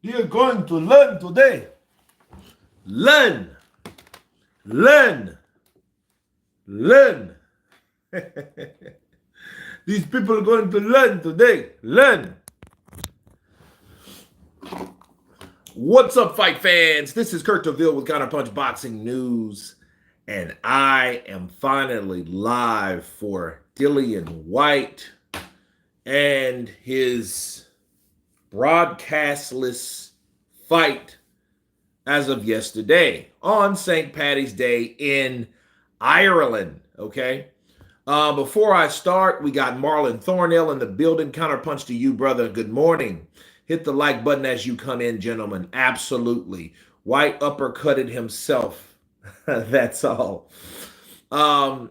You're going to learn today. Learn, learn, learn. These people are going to learn today. Learn. What's up, fight fans? This is Kurt DeVille with Counterpunch Boxing News, and I am finally live for Dillian White and his broadcastless fight as of yesterday on St. Paddy's Day in Ireland. Okay. Before I start, we got Marlon Thornell in the building. Counterpunch to you, brother. Good morning. Hit the like button as you come in, gentlemen. Absolutely. White uppercutted himself. That's all. Ahija.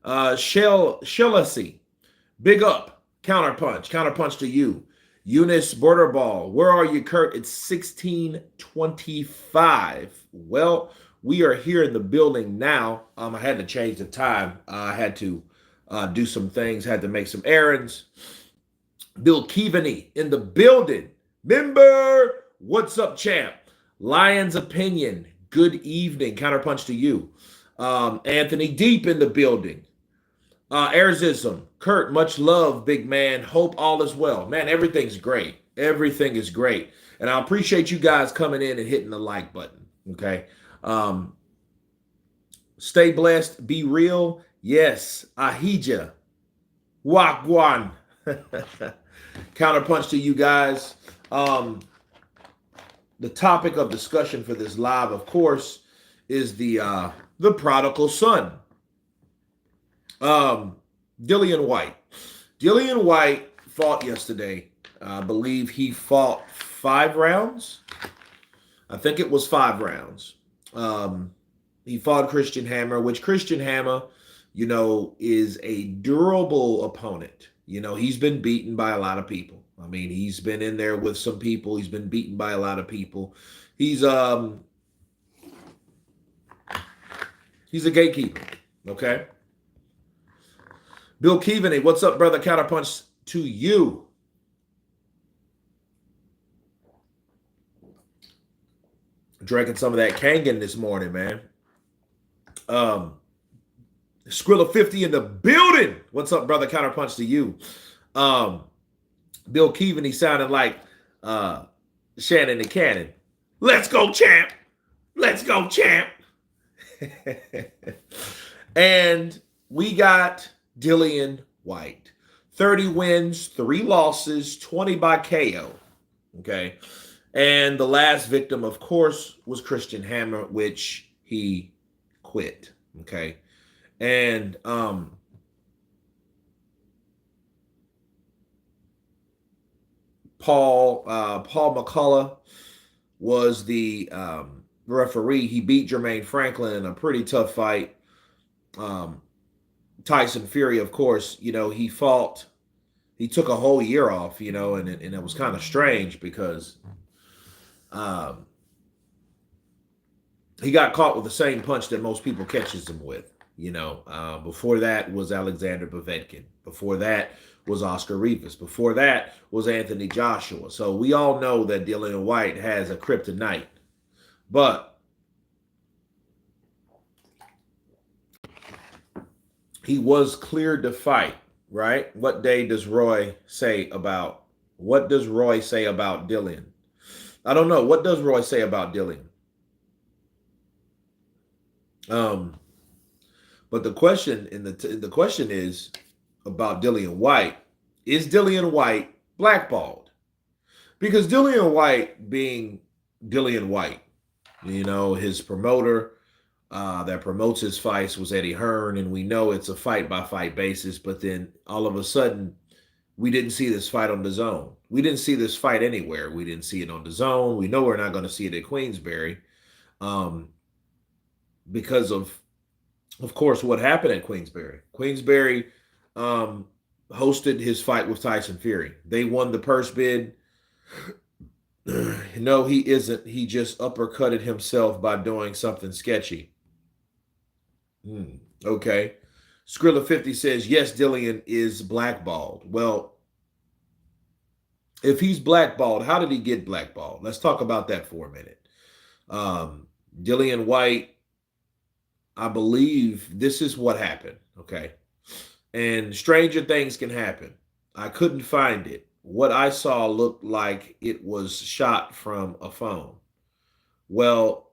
Shellasi. Big up. Counterpunch. Counterpunch to you. Eunice Borderball. Where are you, Kurt? It's 1625. Well, we are here in the building now. I had to change the time. I had to do some things, had to make some errands. Bill Keaveney in the building. Member, what's up, champ? Lion's Opinion, good evening. Counterpunch to you. Anthony Deep in the building. Airzism, Kurt, much love, big man. Hope all is well. Man, everything's great. Everything is great. And I appreciate you guys coming in and hitting the like button. Okay. Stay blessed. Be real. Yes. Ahija. Wagwan. Counterpunch to you guys. The topic of discussion for this live, of course, is the prodigal son. Dillian White. Dillian White fought yesterday. I believe he fought 5 rounds. I think it was 5 rounds. He fought Christian Hammer, which Christian Hammer, is a durable opponent. He's been beaten by a lot of people. I mean, he's been in there with some people. He's been beaten by a lot of people. He's a gatekeeper. Okay. Bill Keaveney, what's up, brother? Counterpunch to you. Drinking some of that Kangen this morning, man. Skrilla 50 in the building. What's up, brother? Counterpunch to you. Bill Keaveney sounded like Shannon the Cannon. Let's go, champ. Let's go, champ. And we got Dillian White. 30 wins, 3 losses, 20 by KO. Okay. And the last victim, of course, was Christian Hammer, which he quit. Okay. And Paul McCullough was the referee. He beat Jermaine Franklin in a pretty tough fight. Tyson Fury, of course, he took a whole year off, and it was kind of strange because he got caught with the same punch that most people catches him with. Before that was Alexander Povetkin. Before that was Oscar Rivas. Before that was Anthony Joshua. So we all know that Dillian White has a kryptonite. But he was cleared to fight, right? What does Roy say about Dillian? I don't know. What does Roy say about Dillian? But the question the question is about Dillian White. Is Dillian White blackballed? Because Dillian White being Dillian White, his promoter that promotes his fights was Eddie Hearn, and we know it's a fight-by-fight basis, but then all of a sudden, we didn't see this fight on DAZN. We didn't see this fight anywhere. We didn't see it on DAZN. We know we're not going to see it at Queensberry because of course, what happened at Queensberry. Queensberry hosted his fight with Tyson Fury. They won the purse bid. No, he isn't. He just uppercutted himself by doing something sketchy. Okay. Skrilla 50 says, yes, Dillian is blackballed. Well, if he's blackballed, how did he get blackballed? Let's talk about that for a minute. Um, Dillian White, I believe this is what happened. Okay. And stranger things can happen. I couldn't find it. What I saw looked like it was shot from a phone. Well,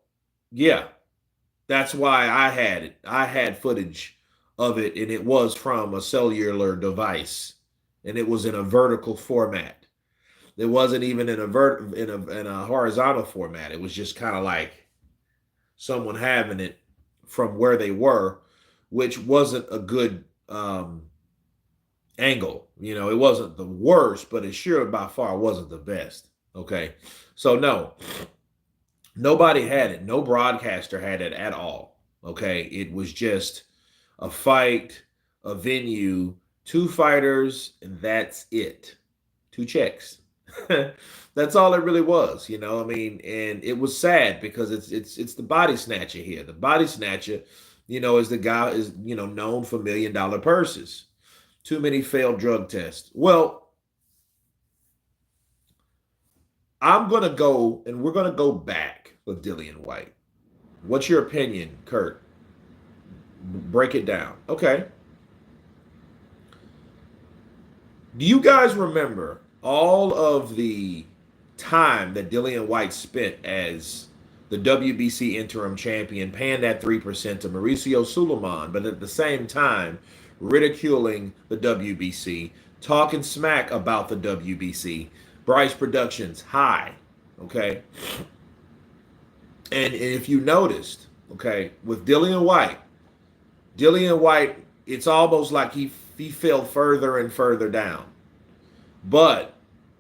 yeah, that's why I had it. I had footage of it, and it was from a cellular device, and it was in a vertical format. It wasn't even in a horizontal format. It was just kind of like someone having it from where they were, which wasn't a good angle. You know, it wasn't the worst, but it sure by far wasn't the best. Okay. So no, nobody had it. No broadcaster had it at all. Okay. It was just a fight, a venue, two fighters, and that's it. Two checks. That's all it really was, you know. I mean, and it was sad because it's the body snatcher here. The body snatcher, you know, is the guy is, you know, known for $1 million purses. Too many failed drug tests. Well, I'm gonna go and we're gonna go back with Dillian White. What's your opinion, Kurt? Break it down. Okay. Do you guys remember all of the time that Dillian White spent as the WBC interim champion, paying that 3% to Mauricio Suleiman, but at the same time ridiculing the WBC, talking smack about the WBC, Bryce Productions, high, okay? And if you noticed, okay, with Dillian White, it's almost like he fell further and further down. But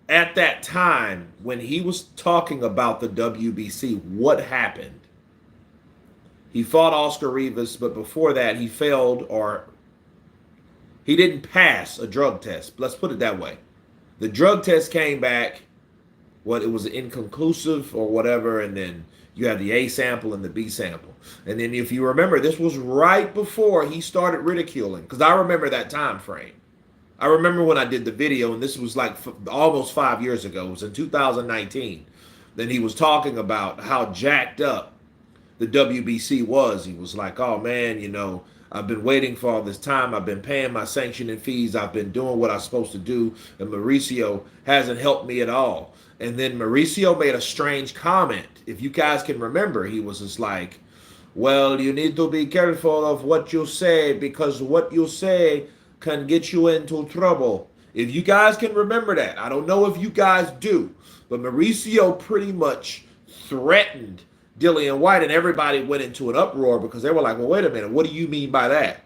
at that time, when he was talking about the WBC, what happened? He fought Oscar Rivas, but before that, he failed or he didn't pass a drug test. Let's put it that way. The drug test came back, it was inconclusive or whatever, and then you had the A sample and the B sample. And then if you remember, this was right before he started ridiculing, because I remember that time frame. I remember when I did the video, and this was like almost 5 years ago. It was in 2019. Then he was talking about how jacked up the WBC was. He was like, oh man, you know, I've been waiting for all this time. I've been paying my sanctioning fees. I've been doing what I'm supposed to do. And Mauricio hasn't helped me at all. And then Mauricio made a strange comment. If you guys can remember, he was just like, well, you need to be careful of what you say, because what you say can get you into trouble. If you guys can remember that. I don't know if you guys do, but Mauricio pretty much threatened Dillian White, and everybody went into an uproar because they were like, well, wait a minute, what do you mean by that?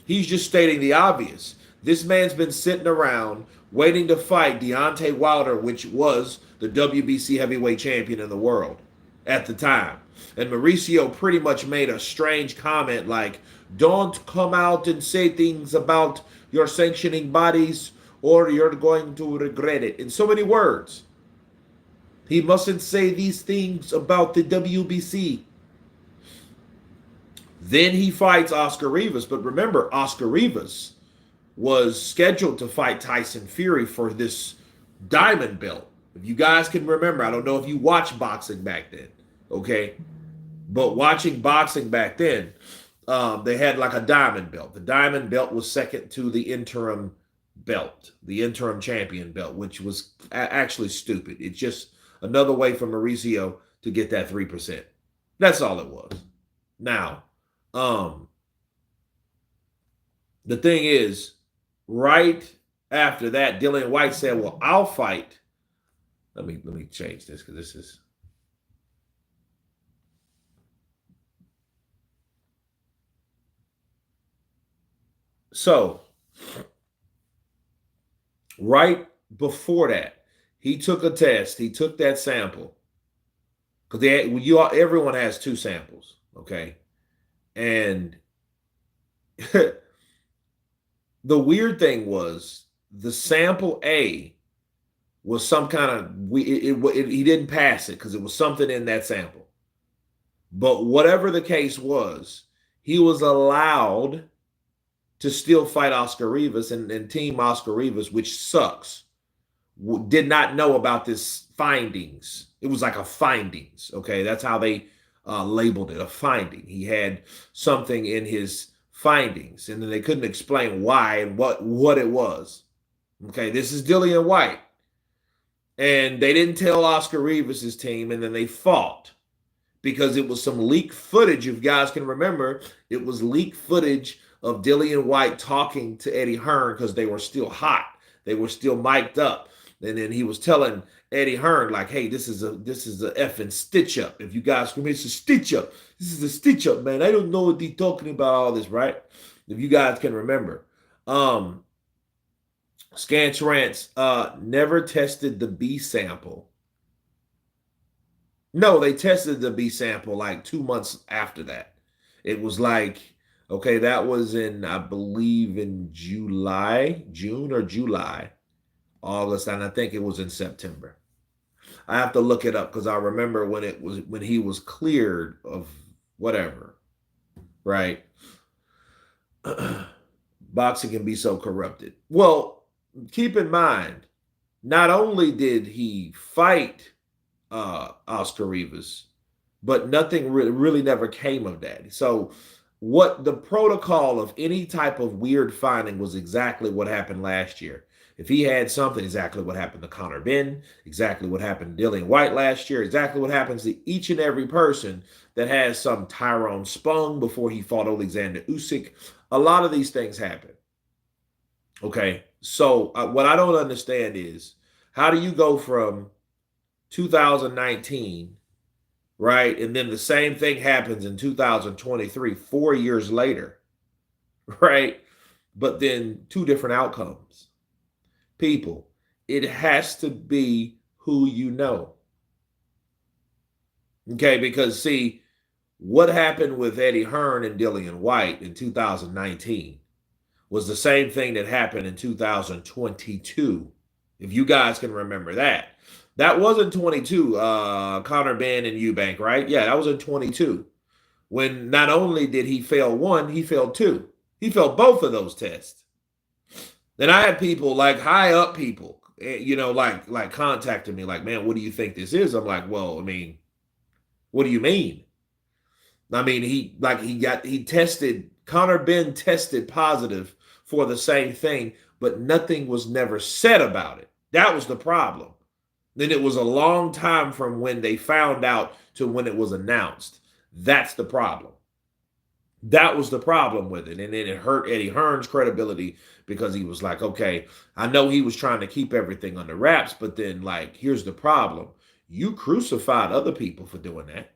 He's just stating the obvious. This man's been sitting around waiting to fight Deontay Wilder, which was the WBC heavyweight champion in the world at the time. And Mauricio pretty much made a strange comment like, don't come out and say things about your sanctioning bodies or you're going to regret it. In so many words. He mustn't say these things about the WBC. Then he fights Oscar Rivas. But remember, Oscar Rivas was scheduled to fight Tyson Fury for this diamond belt. If you guys can remember, I don't know if you watched boxing back then, okay? But watching boxing back then, they had like a diamond belt. The diamond belt was second to the interim belt, the interim champion belt, which was actually stupid. It's just another way for Mauricio to get that 3%. That's all it was. Now, the thing is, right after that, Dillian White said, well, I'll fight. Let me change this because this is. So, right before that, he took a test. He took that sample because everyone has two samples, okay? And the weird thing was the sample A was some kind of he didn't pass it because it was something in that sample. But whatever the case was, he was allowed to still fight Oscar Rivas and team Oscar Rivas, which sucks. did not know about this findings. It was like a findings. Okay, that's how they labeled it, a finding. He had something in his findings, and then they couldn't explain why and what it was. Okay, this is Dillian White, and they didn't tell Oscar Rivas's team, and then they fought because it was some leaked footage. If you guys can remember, it was leaked footage of Dillian White talking to Eddie Hearn because they were still hot. They were still mic'd up. And then he was telling Eddie Hearn, like, hey, this is a effing stitch up. If you guys can, it's a stitch up. This is a stitch up, man. I don't know what he's talking about, all this, right? If you guys can remember. Scant Rants never tested the B sample. No, they tested the B sample like 2 months after that. It was like, okay, that was in, I believe, in June or July, August, and I think it was in September. I have to look it up because I remember when he was cleared of whatever, right? Boxing can be so corrupted. Well, keep in mind, not only did he fight Oscar Rivas, but nothing really never came of that. So what the protocol of any type of weird finding was exactly what happened last year. If he had something, exactly what happened to Conor Benn, exactly what happened to Dillian White last year, exactly what happens to each and every person that has some Tyrone Spong before he fought Alexander Usyk. A lot of these things happen. Okay, so what I don't understand is, how do you go from 2019, right, and then the same thing happens in 2023, 4 years later, right, but then two different outcomes? People, it has to be who you know. Okay, because see, what happened with Eddie Hearn and Dillian White in 2019 was the same thing that happened in 2022. If you guys can remember that. That wasn't 22, Conor Benn and Eubank, right? Yeah, that was in 22. When not only did he fail one, he failed two. He failed both of those tests. Then I had people, like high up people, like contacting me, like, man, what do you think this is? I'm like, well, I mean, what do you mean? I mean, Conor Benn tested positive for the same thing, but nothing was never said about it. That was the problem. Then it was a long time from when they found out to when it was announced. That's the problem. That was the problem with it. And then it hurt Eddie Hearn's credibility because he was like, okay, I know he was trying to keep everything under wraps, but then, like, here's the problem. You crucified other people for doing that.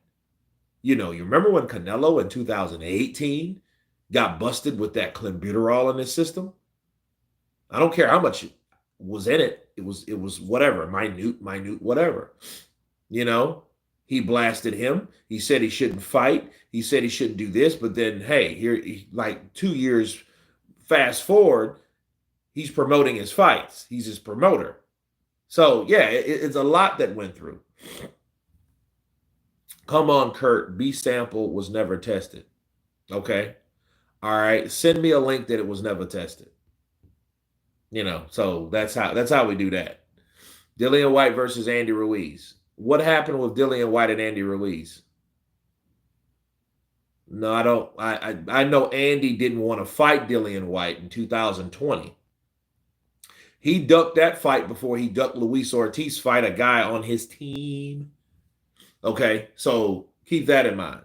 You remember when Canelo in 2018 got busted with that clenbuterol in his system? I don't care how much was in it. It was whatever, minute, whatever. He blasted him. He said he shouldn't fight. He said he shouldn't do this. But then, hey, here, like 2 years fast forward, he's promoting his fights. He's his promoter. So, yeah, it's a lot that went through. Come on, Kurt. B sample was never tested. Okay. All right. Send me a link that it was never tested. So that's how we do that. Dillian White versus Andy Ruiz. What happened with Dillian White and Andy Ruiz? No, I don't. I know Andy didn't want to fight Dillian White in 2020. He ducked that fight before he ducked Luis Ortiz fight, a guy on his team. Okay, so keep that in mind.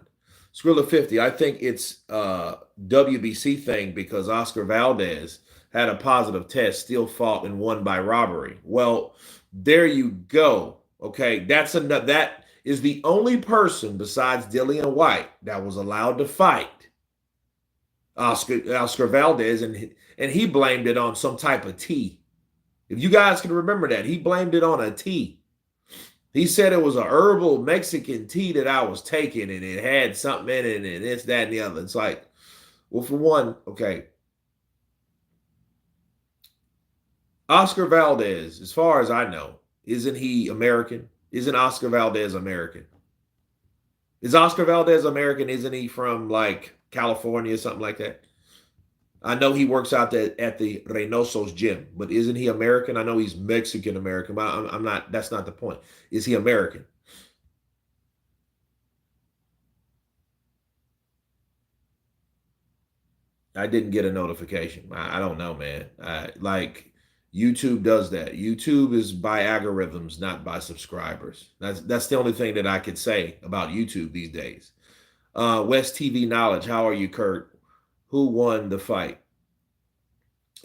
Skrilla 50, I think it's a WBC thing because Oscar Valdez had a positive test, still fought and won by robbery. Well, there you go. Okay, that is the only person besides Dillian White that was allowed to fight Oscar Valdez, and he blamed it on some type of tea. If you guys can remember that, he blamed it on a tea. He said it was a herbal Mexican tea that I was taking, and it had something in it, and this, that, and the other. It's like, well, for one, okay, Oscar Valdez, as far as I know, isn't he American? Isn't Oscar Valdez American? Is Oscar Valdez American? Isn't he from like California or something like that? I know he works out at the Reynoso's gym, but isn't he American? I know he's Mexican American, but I'm not. That's not the point. Is he American? I didn't get a notification. I don't know, man. Like YouTube does that. YouTube is by algorithms, not by subscribers. That's the only thing that I could say about YouTube these days. West TV Knowledge, how are you, Kurt? Who won the fight?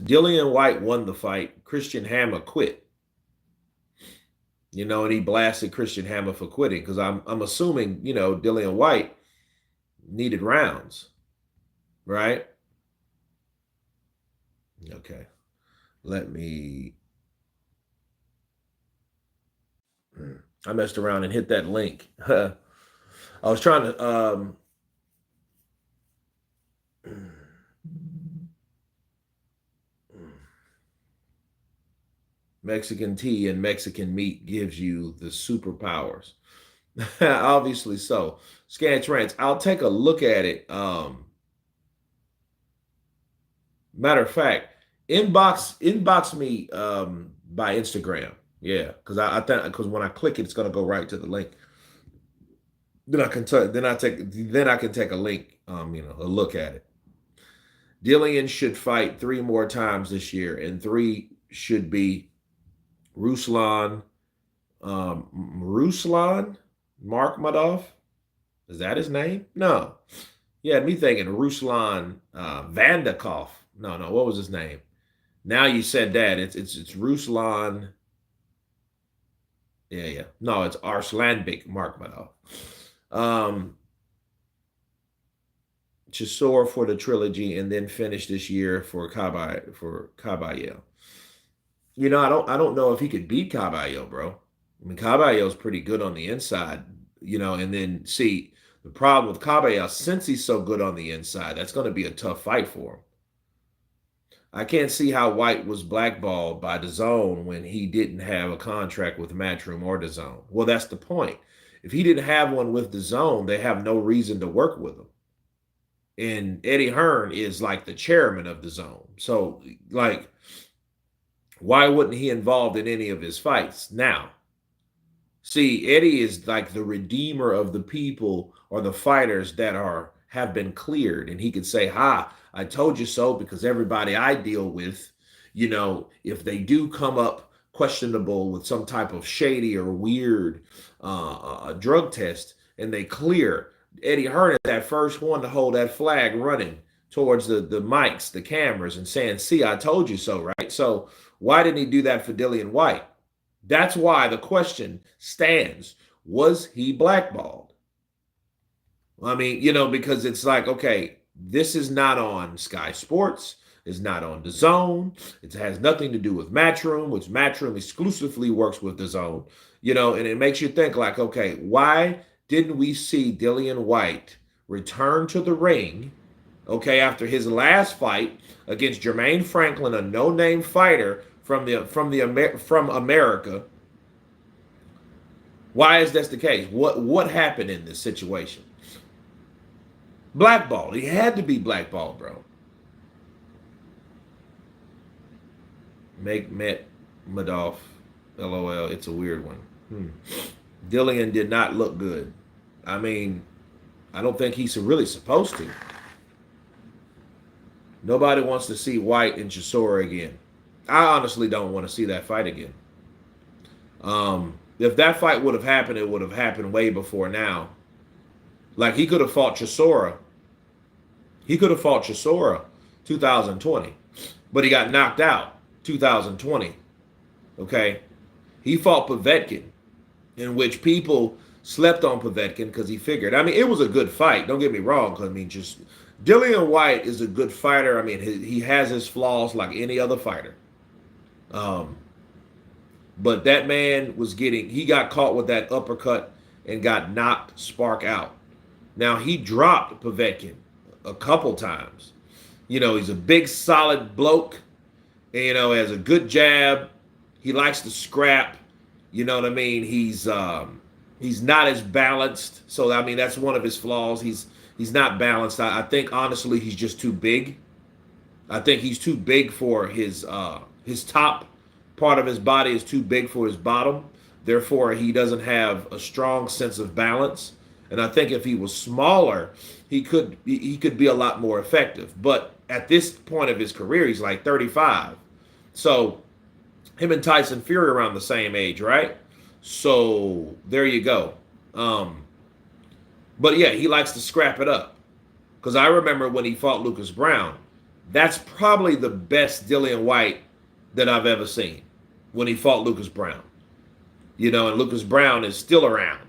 Dillian White won the fight. Christian Hammer quit. And he blasted Christian Hammer for quitting because I'm assuming Dillian White needed rounds, right? Okay, let me. I messed around and hit that link. I was trying to. Mexican tea and Mexican meat gives you the superpowers. Obviously so. Scan trends. I'll take a look at it. Matter of fact, inbox me by Instagram. Yeah, because I think because when I click it, it's gonna go right to the link. Then I can take a link, a look at it. Dillian should fight 3 more times this year, and 3 should be Ruslan, Ruslan Markmadov. Is that his name? No. Yeah, me thinking Ruslan Vandakov. No, what was his name? Now you said that. It's Ruslan. Yeah. No, it's Arslanbek Markmadov. Chisora for the trilogy, and then finish this year for Caballero. I don't know if he could beat Caballero, bro. I mean, Caballero's pretty good on the inside, and then see the problem with Caballero, since he's so good on the inside, that's going to be a tough fight for him. I can't see how Whyte was blackballed by Dazn when he didn't have a contract with Matchroom or Dazn. Well, that's the point. If he didn't have one with Dazn, they have no reason to work with him. And Eddie Hearn is like the chairman of Dazn. So, like, why wouldn't he involved in any of his fights now? See, Eddie is like the redeemer of the people or the fighters that have been cleared, and he could say, "Ha, I told you so," because everybody I deal with, if they do come up questionable with some type of shady or weird drug test and they clear, Eddie Hearn is that first one to hold that flag running towards the mics, the cameras, and saying, "See, I told you so," right? So why didn't he do that for Dillian White? That's why the question stands. Was he blackballed? I mean, because it's like, okay, this is not on Sky Sports. It's not on DAZN. It has nothing to do with Matchroom, which Matchroom exclusively works with DAZN. And it makes you think like, okay, why didn't we see Dillian White return to the ring, okay, after his last fight against Jermaine Franklin, a no-name fighter from America? Why is that the case? What happened in this situation? Blackballed. He had to be blackballed, bro. Make Met Madoff. LOL. It's a weird one. Dillian did not look good. I mean, I don't think he's really supposed to. Nobody wants to see Whyte and Chisora again. I honestly don't want to see that fight again. If that fight would have happened, it would have happened way before now. Like, he could have fought Chisora. He could have fought Chisora 2020, but he got knocked out 2020. Okay? He fought Povetkin, in which people slept on Povetkin because he figured. I mean, it was a good fight. Don't get me wrong. I mean, just Dillian White is a good fighter. I mean, he has his flaws like any other fighter. But that man he got caught with that uppercut and got knocked spark out. Now, he dropped Povetkin a couple times. He's a big, solid bloke. And, has a good jab. He likes to scrap. You know what I mean? He's not as balanced. So, I mean, that's one of his flaws. He's not balanced. I think, honestly, he's just too big. I think he's too big for his top part of his body is too big for his bottom. Therefore, he doesn't have a strong sense of balance. And I think if he was smaller, he could be a lot more effective. But at this point of his career, he's like 35. So him and Tyson Fury around the same age, right? So there you go. Um, but yeah, he likes to scrap it up. Because I remember when he fought Lucas Brown, that's probably the best Dillian White that I've ever seen when he fought Lucas Brown. And Lucas Brown is still around.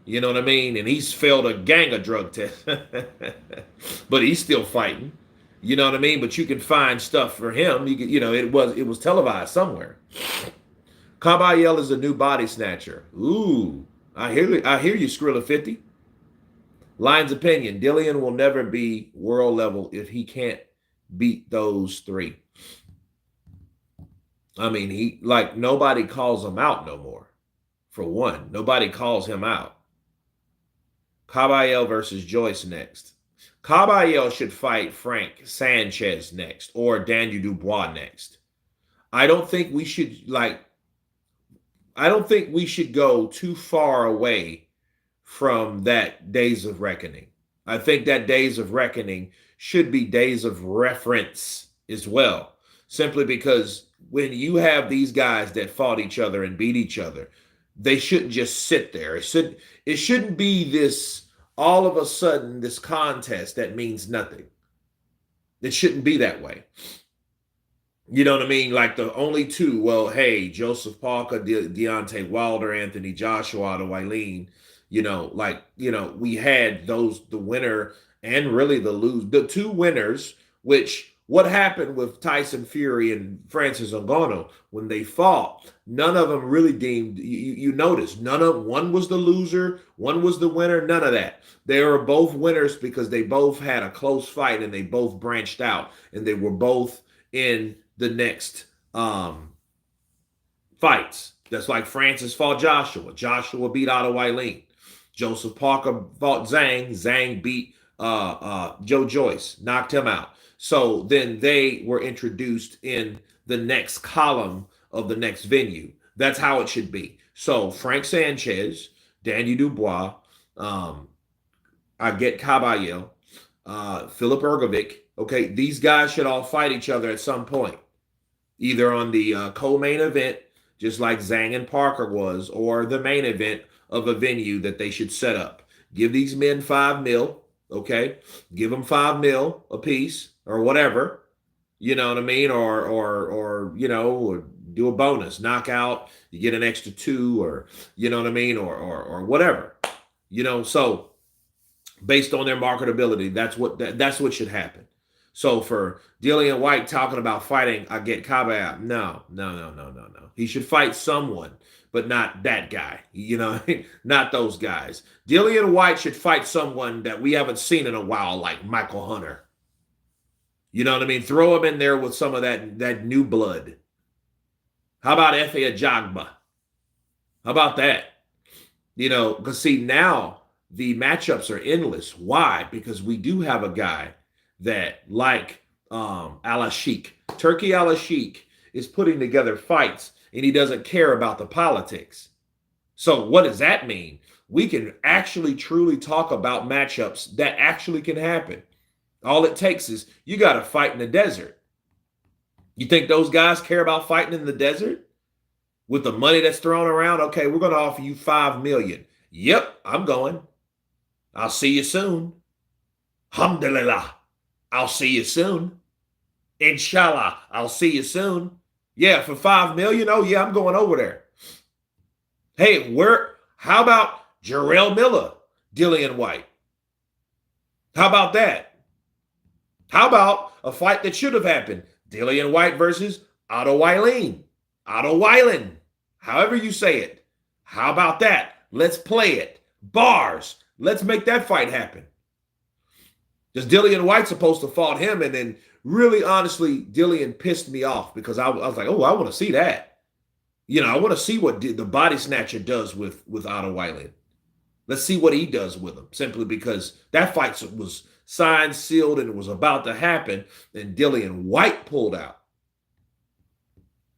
You know what I mean? And he's failed a gang of drug tests. But he's still fighting. You know what I mean? But you can find stuff for him. It was televised somewhere. Caballel is a new body snatcher. Ooh, I hear you, Skrilla 50. Lions opinion: Dillian will never be world level if he can't beat those three. I mean, nobody calls him out no more. For one, nobody calls him out. Caballel versus Joyce next. Caballel should fight Frank Sanchez next or Daniel Dubois next. I don't think we should go too far away from that Days of Reckoning. I think that Days of Reckoning should be Days of Reference as well. Simply because when you have these guys that fought each other and beat each other, they shouldn't just sit there. It shouldn't be this all of a sudden this contest that means nothing. It shouldn't be that way. You know what I mean? Like the only two, well, hey, Joseph Parker, Deontay Wilder, Anthony Joshua, the Wileen, we had the winner and really the two winners, which what happened with Tyson Fury and Francis Ngannou when they fought, none of them really deemed, you notice, one was the loser, one was the winner, none of that. They were both winners because they both had a close fight and they both branched out and they were both in the next fights. That's like Francis fought Joshua. Joshua beat Otto Wileen. Joseph Parker fought Zhang. Zhang beat Joe Joyce, knocked him out. So then they were introduced in the next column of the next venue. That's how it should be. So Frank Sanchez, Daniel Dubois, I get Caballel, Philip Ergovic. Okay, these guys should all fight each other at some point, either on the co-main event, just like Zhang and Parker was, or the main event of a venue that they should set up. Give these men $5 million, okay? Give them $5 million a piece or whatever, you know what I mean? Or do a bonus, knockout, you get an extra 2, or you know what I mean, or whatever, So based on their marketability, that's what should happen. So for Dillian White talking about fighting, I get Caballel. No. He should fight someone, but not that guy. Not those guys. Dillian White should fight someone that we haven't seen in a while, like Michael Hunter. You know what I mean? Throw him in there with some of that new blood. How about Efe Ajagba? How about that? Because see, now the matchups are endless. Why? Because we do have a guy that, like Al-Ashik, Turki Al-Ashik is putting together fights and he doesn't care about the politics. So what does that mean? We can actually truly talk about matchups that actually can happen. All it takes is you got to fight in the desert. You think those guys care about fighting in the desert? With the money that's thrown around, okay, we're going to offer you $5 million. Yep, I'm going. I'll see you soon. Alhamdulillah. I'll see you soon. Inshallah, I'll see you soon. Yeah, for $5 million. Oh yeah, I'm going over there. Hey, how about Jarrell Miller, Dillian White? How about that? How about a fight that should have happened? Dillian White versus Otto Wileen. Otto Wileen. However you say it. How about that? Let's play it. Bars. Let's make that fight happen. Because Dillian White's supposed to fought him, and then really, honestly, Dillian pissed me off because I was like, oh, I want to see that. I want to see what the body snatcher does with Otto Wileen. Let's see what he does with him, simply because that fight was signed, sealed, and it was about to happen. And Dillian White pulled out.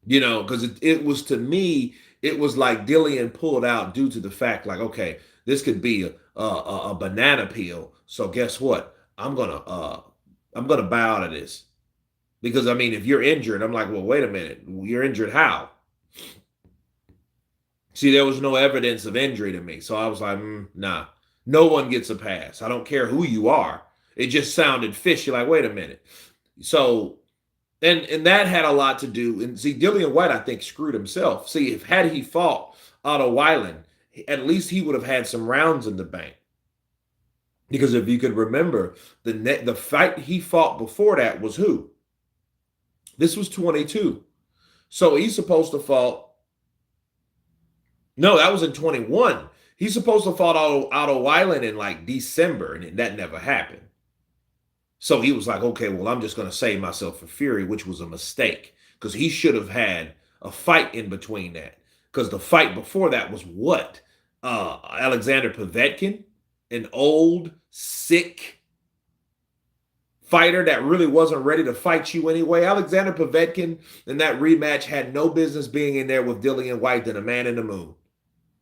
Because it was, to me, it was like Dillian pulled out due to the fact, like, okay, this could be a banana peel. So guess what? I'm gonna bow out of this. Because I mean, if you're injured, I'm like, well, wait a minute, you're injured how? See, there was no evidence of injury to me. So I was like, nah, no one gets a pass. I don't care who you are. It just sounded fishy. Like, wait a minute. So, and that had a lot to do. And see, Dillian White, I think, screwed himself. See, if had he fought Otto Weiland, at least he would have had some rounds in the bank. Because if you could remember, the fight he fought before that was who? This was 22. So he's supposed to fight. No, that was in 21. He's supposed to fight Otto Weiland in like December, and that never happened. So he was like, okay, well, I'm just going to save myself for Fury, which was a mistake because he should have had a fight in between that. Because the fight before that was what? Alexander Povetkin, an old, sick fighter that really wasn't ready to fight you anyway. Alexander Povetkin in that rematch had no business being in there with Dillian White than a man in the moon.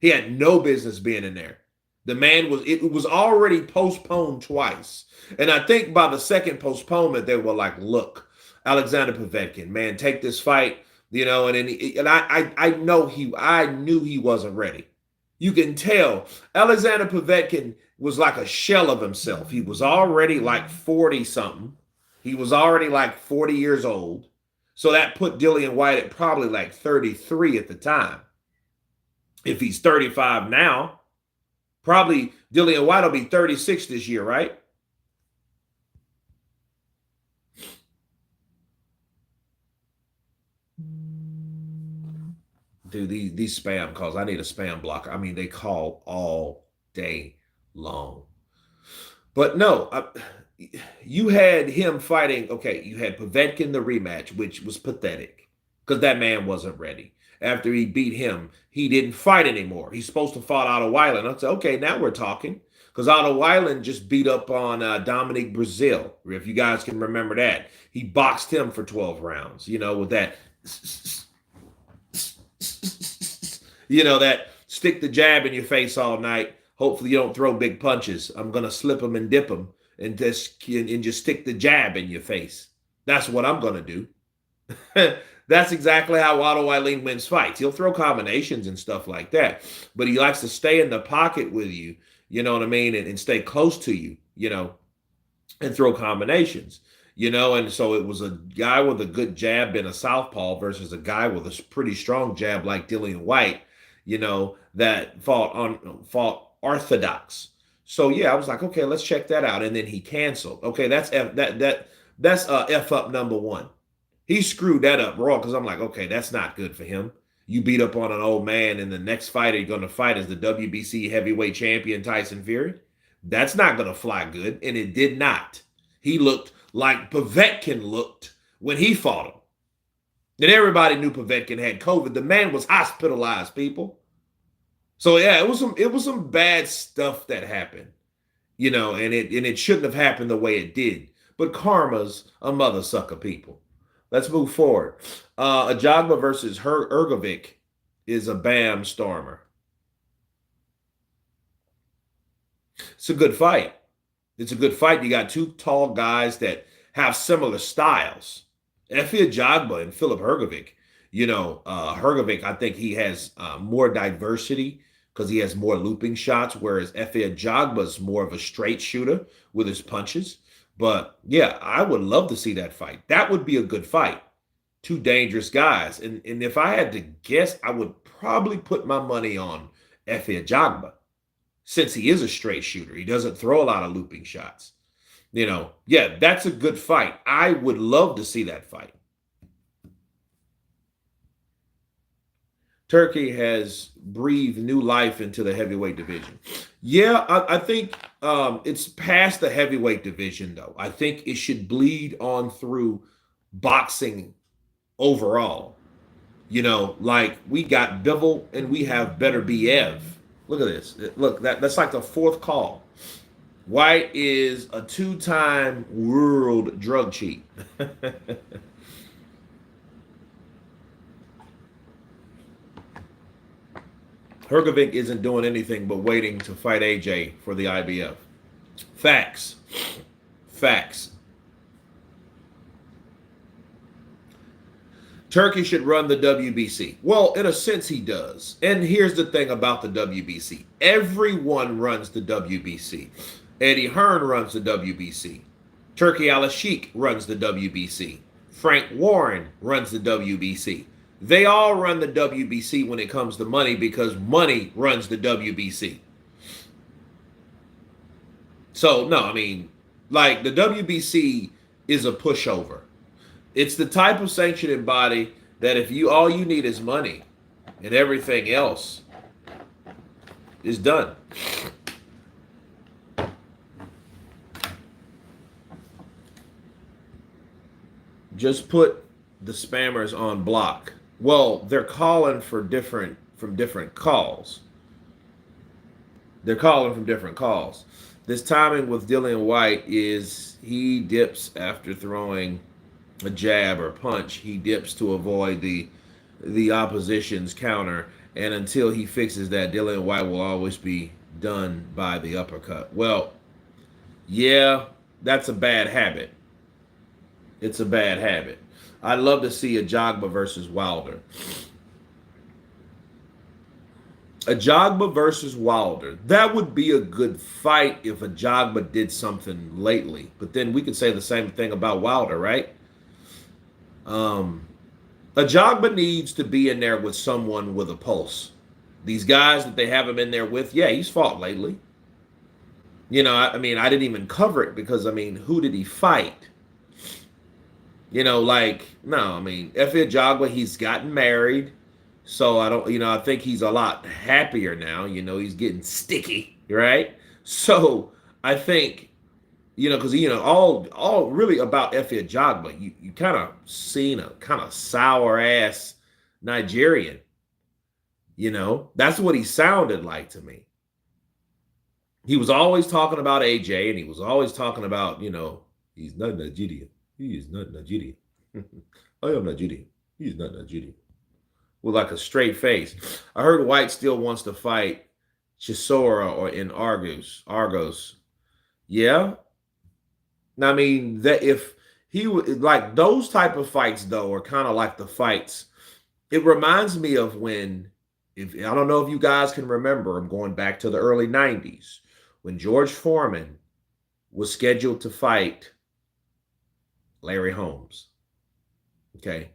He had no business being in there. It was already postponed twice. And I think by the second postponement, they were like, look, Alexander Povetkin, man, take this fight, and I knew he wasn't ready. You can tell Alexander Povetkin was like a shell of himself. He was already like 40 something. He was already like 40 years old. So that put Dillian White at probably like 33 at the time. If he's 35 now, probably Dillian White will be 36 this year, right? Dude, these spam calls, I need a spam blocker. I mean, they call all day long. But no, you had him fighting. Okay, you had Povetkin the rematch, which was pathetic because that man wasn't ready. After he beat him, he didn't fight anymore. He's supposed to fight Otto Weiland. I said, okay, now we're talking. Because Otto Weiland just beat up on Dominic Brazil, if you guys can remember that. He boxed him for 12 rounds, with that, that stick the jab in your face all night. Hopefully you don't throw big punches. I'm going to slip them and dip them and just stick the jab in your face. That's what I'm going to do. That's exactly how Otto Weiland wins fights. He'll throw combinations and stuff like that, but he likes to stay in the pocket with you, you know what I mean, and stay close to you, and throw combinations, and so it was a guy with a good jab and a southpaw versus a guy with a pretty strong jab like Dillian White, that fought orthodox. So yeah, I was like, okay, let's check that out, and then he canceled. Okay, that's F up number one. He screwed that up raw because I'm like, okay, that's not good for him. You beat up on an old man, and the next fighter you're going to fight is the WBC heavyweight champion, Tyson Fury. That's not going to fly good, and it did not. He looked like Povetkin looked when he fought him. And everybody knew Povetkin had COVID. The man was hospitalized, people. So yeah, it was some bad stuff that happened, and it shouldn't have happened the way it did. But karma's a mother sucker, people. Let's move forward. Ajagba versus Ergovic is a bam stormer. It's a good fight. It's a good fight. You got two tall guys that have similar styles. Efe Ajagba and Filip Hrgovic. Hrgovic, I think he has more diversity because he has more looping shots, whereas Efe Ajagba is more of a straight shooter with his punches. But yeah, I would love to see that fight. That would be a good fight. Two dangerous guys. And if I had to guess, I would probably put my money on Efe Ajagba since he is a straight shooter. He doesn't throw a lot of looping shots. Yeah, that's a good fight. I would love to see that fight. Turkey has breathed new life into the heavyweight division. Yeah, I think it's past the heavyweight division, though. I think it should bleed on through boxing overall. Like we got Bivol and we have Better Biev. Look at this. Look, that's like the fourth call. Whyte is a two-time world drug cheat. Hergovic isn't doing anything but waiting to fight AJ for the IBF. Facts. Facts. Turkey should run the WBC. Well, in a sense, he does. And here's the thing about the WBC. Everyone runs the WBC. Eddie Hearn runs the WBC. Turkey Al-Sheikh runs the WBC. Frank Warren runs the WBC. They all run the WBC when it comes to money because money runs the WBC. So, no, I mean, like the WBC is a pushover. It's the type of sanctioning body that if you all you need is money and everything else is done. Just put the spammers on block. Well, they're calling for different calls. They're calling from different calls. This timing with Dillian White is he dips after throwing a jab or punch. He dips to avoid the opposition's counter, and until he fixes that, Dillian White will always be done by the uppercut. Well, yeah, that's a bad habit. It's a bad habit. I'd love to see a Jogba versus Wilder. A Jogba versus Wilder. That would be a good fight if a Jogba did something lately. But then we could say the same thing about Wilder, right? A Jogba needs to be in there with someone with a pulse. These guys that they have him in there with, yeah, he's fought lately. You know, I mean, I didn't even cover it because, I mean, who did he fight? You know, like, no, I mean, Efe Ajagba, he's gotten married. So I don't, I think he's a lot happier now. You know, he's getting sticky, right? So I think, because, all really about Efe Ajagba, you kind of seen a kind of sour ass Nigerian. That's what he sounded like to me. He was always talking about AJ and he was always talking about, he's not Nigerian. He is not Nigerian. I am Nigerian. He is not Nigerian. With like a straight face. I heard Whyte still wants to fight Chisora or in Argos. Yeah. I mean, that if he would like those type of fights though are kind of like the fights. It reminds me of when, if I don't know if you guys can remember, I'm going back to the early 90s when George Foreman was scheduled to fight Larry Holmes. Okay.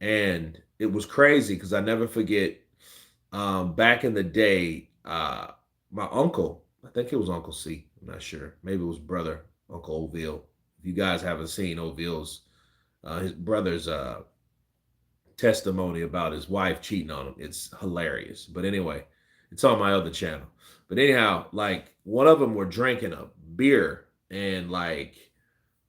And it was crazy because I never forget back in the day, my uncle, I think it was Uncle C, I'm not sure. Maybe it was brother, Uncle Oville. If you guys haven't seen Oville's, his brother's testimony about his wife cheating on him, it's hilarious. But anyway, it's on my other channel. But anyhow, like one of them were drinking a beer and like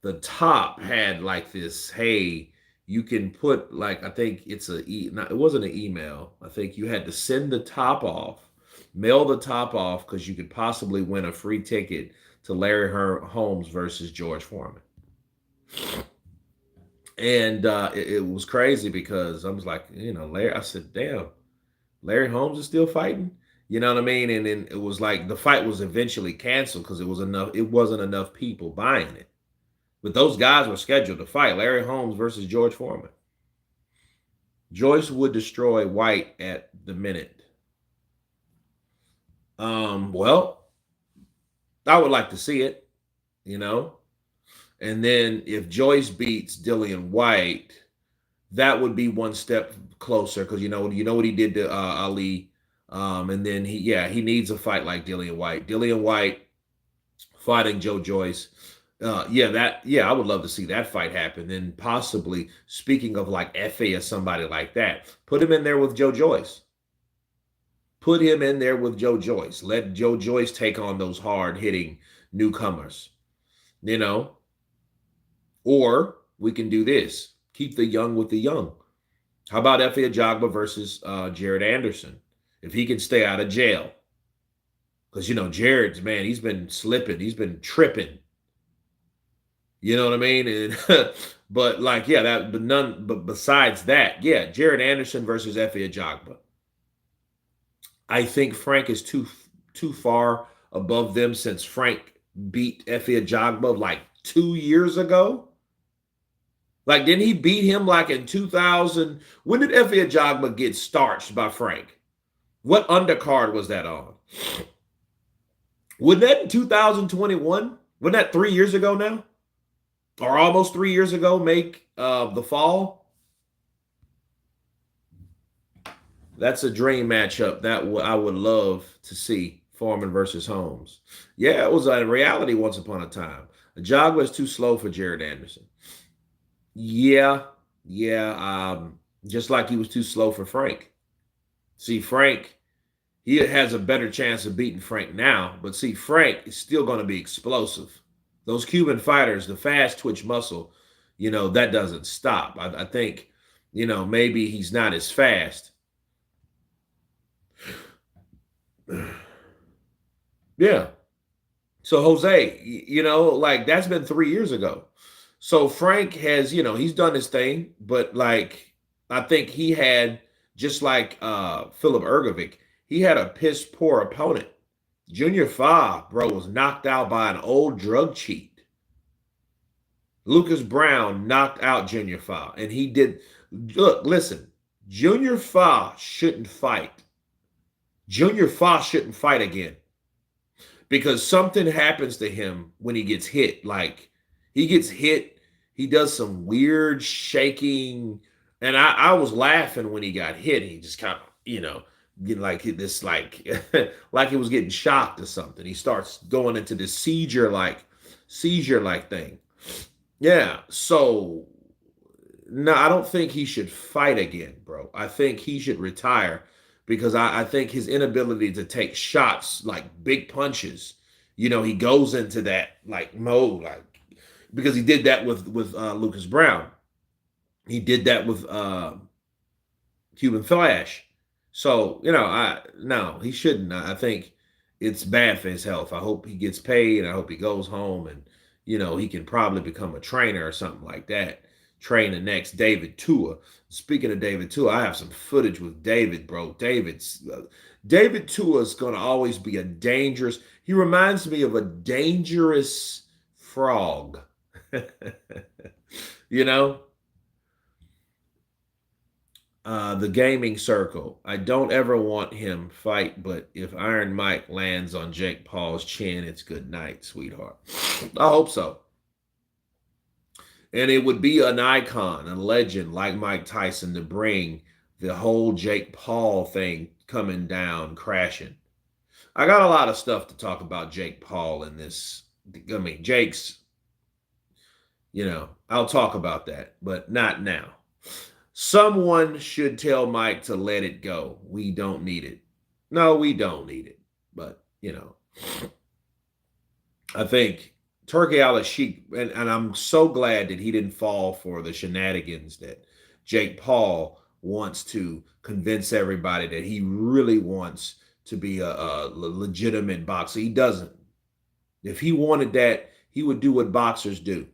the top had like this, hey, you can put like, I think it's it wasn't an email. I think you had to send the top off, mail the top off because you could possibly win a free ticket to Larry Holmes versus George Foreman. And it was crazy because I was like, Larry, I said, damn, Larry Holmes is still fighting. You know what I mean? And then it was like the fight was eventually canceled because it wasn't enough people buying it. But those guys were scheduled to fight. Larry Holmes versus George Foreman. Joyce would destroy Whyte at the minute. Well, I would like to see it, And then if Joyce beats Dillian White, that would be one step closer because you know what he did to Ali. And then he needs a fight like Dillian White. Dillian White fighting Joe Joyce. I would love to see that fight happen. And possibly, speaking of like Efe or somebody like that, put him in there with Joe Joyce. Put him in there with Joe Joyce. Let Joe Joyce take on those hard-hitting newcomers, Or we can do this. Keep the young with the young. How about Efe Ajagba versus Jared Anderson? If he can stay out of jail. Because, Jared's, man, he's been slipping. He's been tripping. You know what I mean? And, but like, yeah, but besides that, yeah, Jared Anderson versus Efe Ajagba. I think Frank is too far above them since Frank beat Efe Ajagba like 2 years ago. Like, didn't he beat him like in 2000? When did Efe Ajagba get starched by Frank? What undercard was that on? Was that in 2021? Wasn't that 3 years ago now? Or almost 3 years ago, make the fall? That's a dream matchup that I would love to see. Foreman versus Holmes. Yeah, it was a reality once upon a time. Ajagba is too slow for Jared Anderson. Yeah, yeah. Just like he was too slow for Frank. See, Frank, he has a better chance of beating Frank now, but see, Frank is still going to be explosive. Those Cuban fighters, the fast twitch muscle, that doesn't stop. I think, maybe he's not as fast. Yeah. So Jose, like that's been 3 years ago. So Frank has, he's done his thing, but like I think he had just like Philip Ergovic, he had a piss poor opponent. Junior Fa, bro, was knocked out by an old drug cheat. Lucas Brown knocked out Junior Fa, and he did. Look, listen, Junior Fa shouldn't fight. Junior Fa shouldn't fight again because something happens to him when he gets hit. Like he gets hit, he does some weird shaking, and I was laughing when he got hit. He just kind of, getting like this, like like he was getting shocked or something. He starts going into this seizure like thing. Yeah. So no, I don't think he should fight again, bro. I think he should retire because I think his inability to take shots like big punches, he goes into that like mode, like because he did that with Lucas Brown. He did that with Cuban Flash. So, no, he shouldn't. I think it's bad for his health. I hope he gets paid. I hope he goes home and, he can probably become a trainer or something like that. Train the next David Tua. Speaking of David Tua, I have some footage with David, bro. David Tua is going to always be a dangerous. He reminds me of a dangerous frog. you know, the gaming circle. I don't ever want him fight, but if Iron Mike lands on Jake Paul's chin, it's good night, sweetheart. I hope so. And it would be an icon, a legend like Mike Tyson to bring the whole Jake Paul thing coming down, crashing. I got a lot of stuff to talk about Jake Paul in this. I mean, I'll talk about that, but not now. Someone should tell Mike to let it go. We don't need it. No, we don't need it. But, I think Turkey Al-Sheikh, and I'm so glad that he didn't fall for the shenanigans that Jake Paul wants to convince everybody that he really wants to be a legitimate boxer. He doesn't. If he wanted that, he would do what boxers do.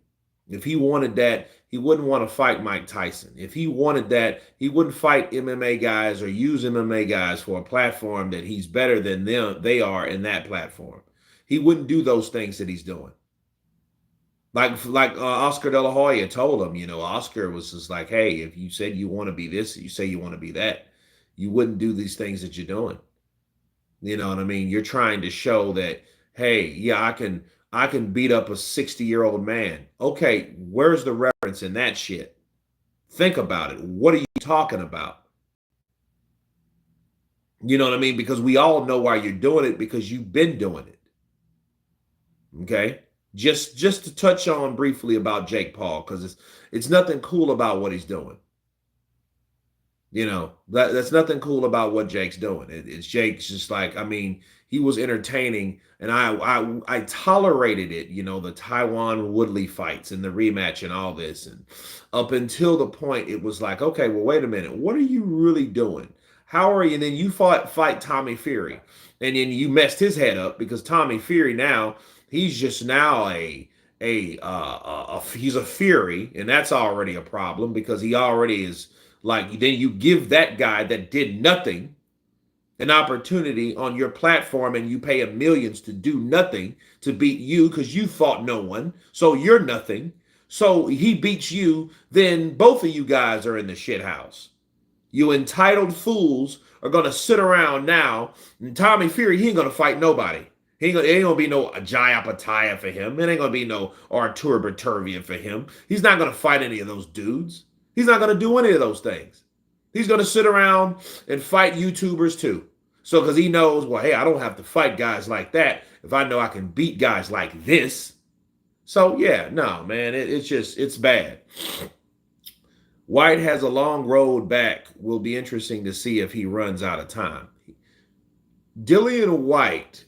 If he wanted that, he wouldn't want to fight Mike Tyson. If he wanted that, he wouldn't fight MMA guys or use MMA guys for a platform that he's better than they are in that platform. He wouldn't do those things that he's doing. Like Oscar De La Hoya told him, Oscar was just like, hey, if you said you want to be this, you say you want to be that, you wouldn't do these things that you're doing. You know what I mean? You're trying to show that, hey, yeah, I can beat up a 60-year-old man. Okay, where's the reference in that shit? Think about it. What are you talking about? You know what I mean? Because we all know why you're doing it because you've been doing it. Okay? Just to touch on briefly about Jake Paul, because it's nothing cool about what he's doing. That's nothing cool about what Jake's doing. It's Jake's just like, I mean, he was entertaining, and I tolerated it. The Taiwan Woodley fights and the rematch and all this, and up until the point it was like, okay, well, wait a minute, what are you really doing? How are you? And then you fight Tommy Fury, and then you messed his head up because Tommy Fury now he's just now he's a Fury, and that's already a problem because he already is like. Then you give that guy that did nothing an opportunity on your platform, and you pay him millions to do nothing to beat you because you fought no one, so you're nothing. So he beats you, then both of you guys are in the shit house. You entitled fools are gonna sit around now. And Tommy Fury, he ain't gonna fight nobody. It ain't gonna be no Jai Apataya for him. It ain't gonna be no Artur Beterbiev for him. He's not gonna fight any of those dudes. He's not gonna do any of those things. He's gonna sit around and fight YouTubers too. So because he knows, well, hey, I don't have to fight guys like that if I know I can beat guys like this. So yeah, no, man, it's bad. Whyte has a long road back. Will be interesting to see if he runs out of time. Dillian White,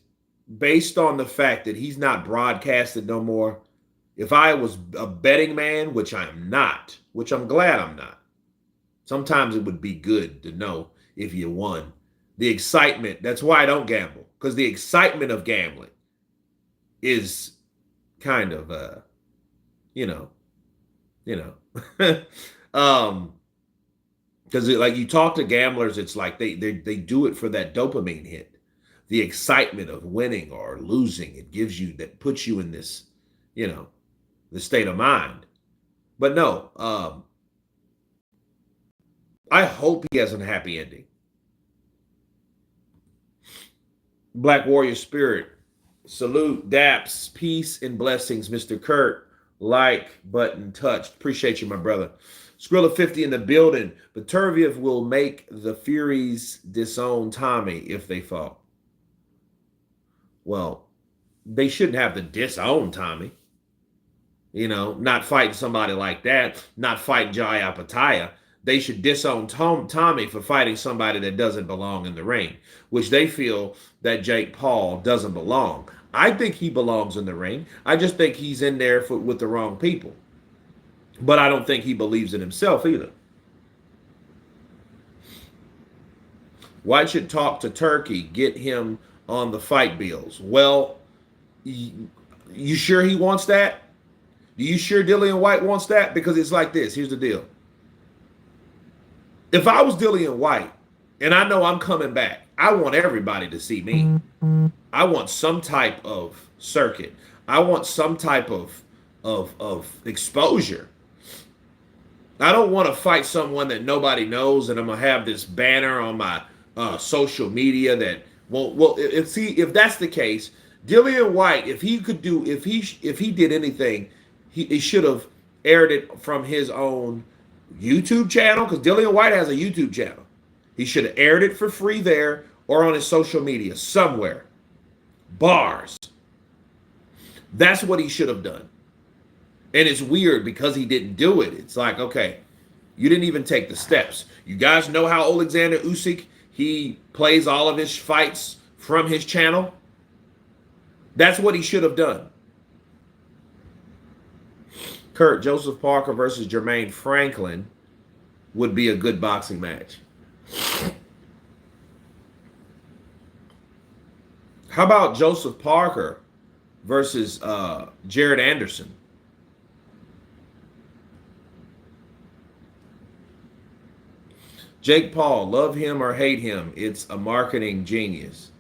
based on the fact that he's not broadcasted no more, if I was a betting man, which I am not, which I'm glad I'm not, sometimes it would be good to know if you won. The excitement, that's why I don't gamble, because the excitement of gambling is kind of, because like you talk to gamblers, it's like they do it for that dopamine hit, the excitement of winning or losing. It gives you that, puts you in this, the state of mind. But no, I hope he has a happy ending. Black Warrior Spirit, salute, daps, peace and blessings, Mr. Kurt. Like button touched. Appreciate you, my brother. Skrilla 50 in the building. Beterbiev will make the Furies disown Tommy if they fall. Well, they shouldn't have to disown Tommy. Not fighting somebody like that. Not fighting Jai Apataya. They should disown Tommy for fighting somebody that doesn't belong in the ring, which they feel that Jake Paul doesn't belong. I think he belongs in the ring. I just think he's in there with the wrong people. But I don't think he believes in himself either. Whyte should talk to Turkey, get him on the fight bills. Well, you sure he wants that? Do you sure Dillian White wants that? Because it's like this. Here's the deal. If I was Dillian White, and I know I'm coming back, I want everybody to see me. I want some type of circuit. I want some type of exposure. I don't want to fight someone that nobody knows, and I'm gonna have this banner on my social media that won't. Well, if that's the case, Dillian White, if he did anything, he should have aired it from his own YouTube channel, because Dillian White has a YouTube channel. He should have aired it for free there or on his social media somewhere. Bars. That's what he should have done. And it's weird because he didn't do it. It's like, okay, you didn't even take the steps. You guys know how Alexander Usyk, he plays all of his fights from his channel? That's what he should have done. Kurt, Joseph Parker versus Jermaine Franklin would be a good boxing match. How about Joseph Parker versus Jared Anderson? Jake Paul, love him or hate him, it's a marketing genius.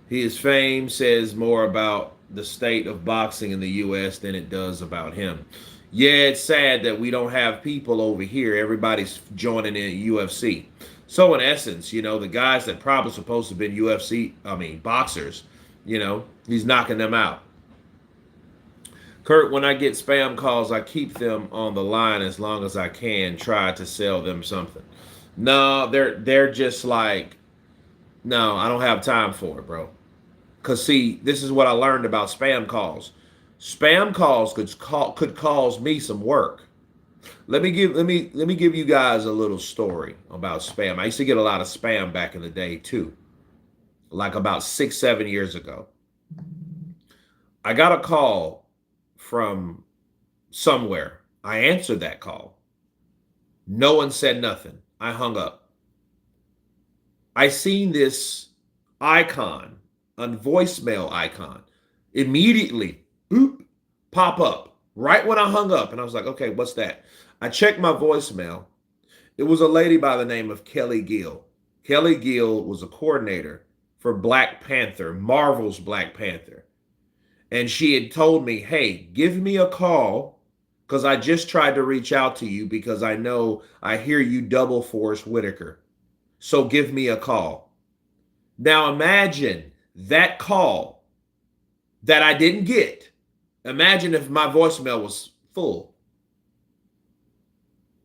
His fame says more about the state of boxing in the U.S. than it does about him. Yeah, it's sad that we don't have people over here. Everybody's joining in UFC. So in essence, the guys that probably supposed to have been boxers, he's knocking them out. Kurt, when I get spam calls, I keep them on the line as long as I can, try to sell them something. No, they're just like, no, I don't have time for it, bro. Because see, this is what I learned about spam calls. Spam calls could cause me some work. Let me give you guys a little story about spam. I used to get a lot of spam back in the day too, like about 6-7 years ago. I got a call from somewhere. I answered that call. No one said nothing. I hung up. I seen this icon, a voicemail icon, immediately boop, pop up right when I hung up. And I was like, okay, what's that? I checked my voicemail. It was a lady by the name of Kelly Gill. Kelly Gill was a coordinator for Black Panther, Marvel's Black Panther. And she had told me, hey, give me a call because I just tried to reach out to you because I know I hear you double Forrest Whitaker. So give me a call. Now imagine that call that I didn't get. Imagine if my voicemail was full.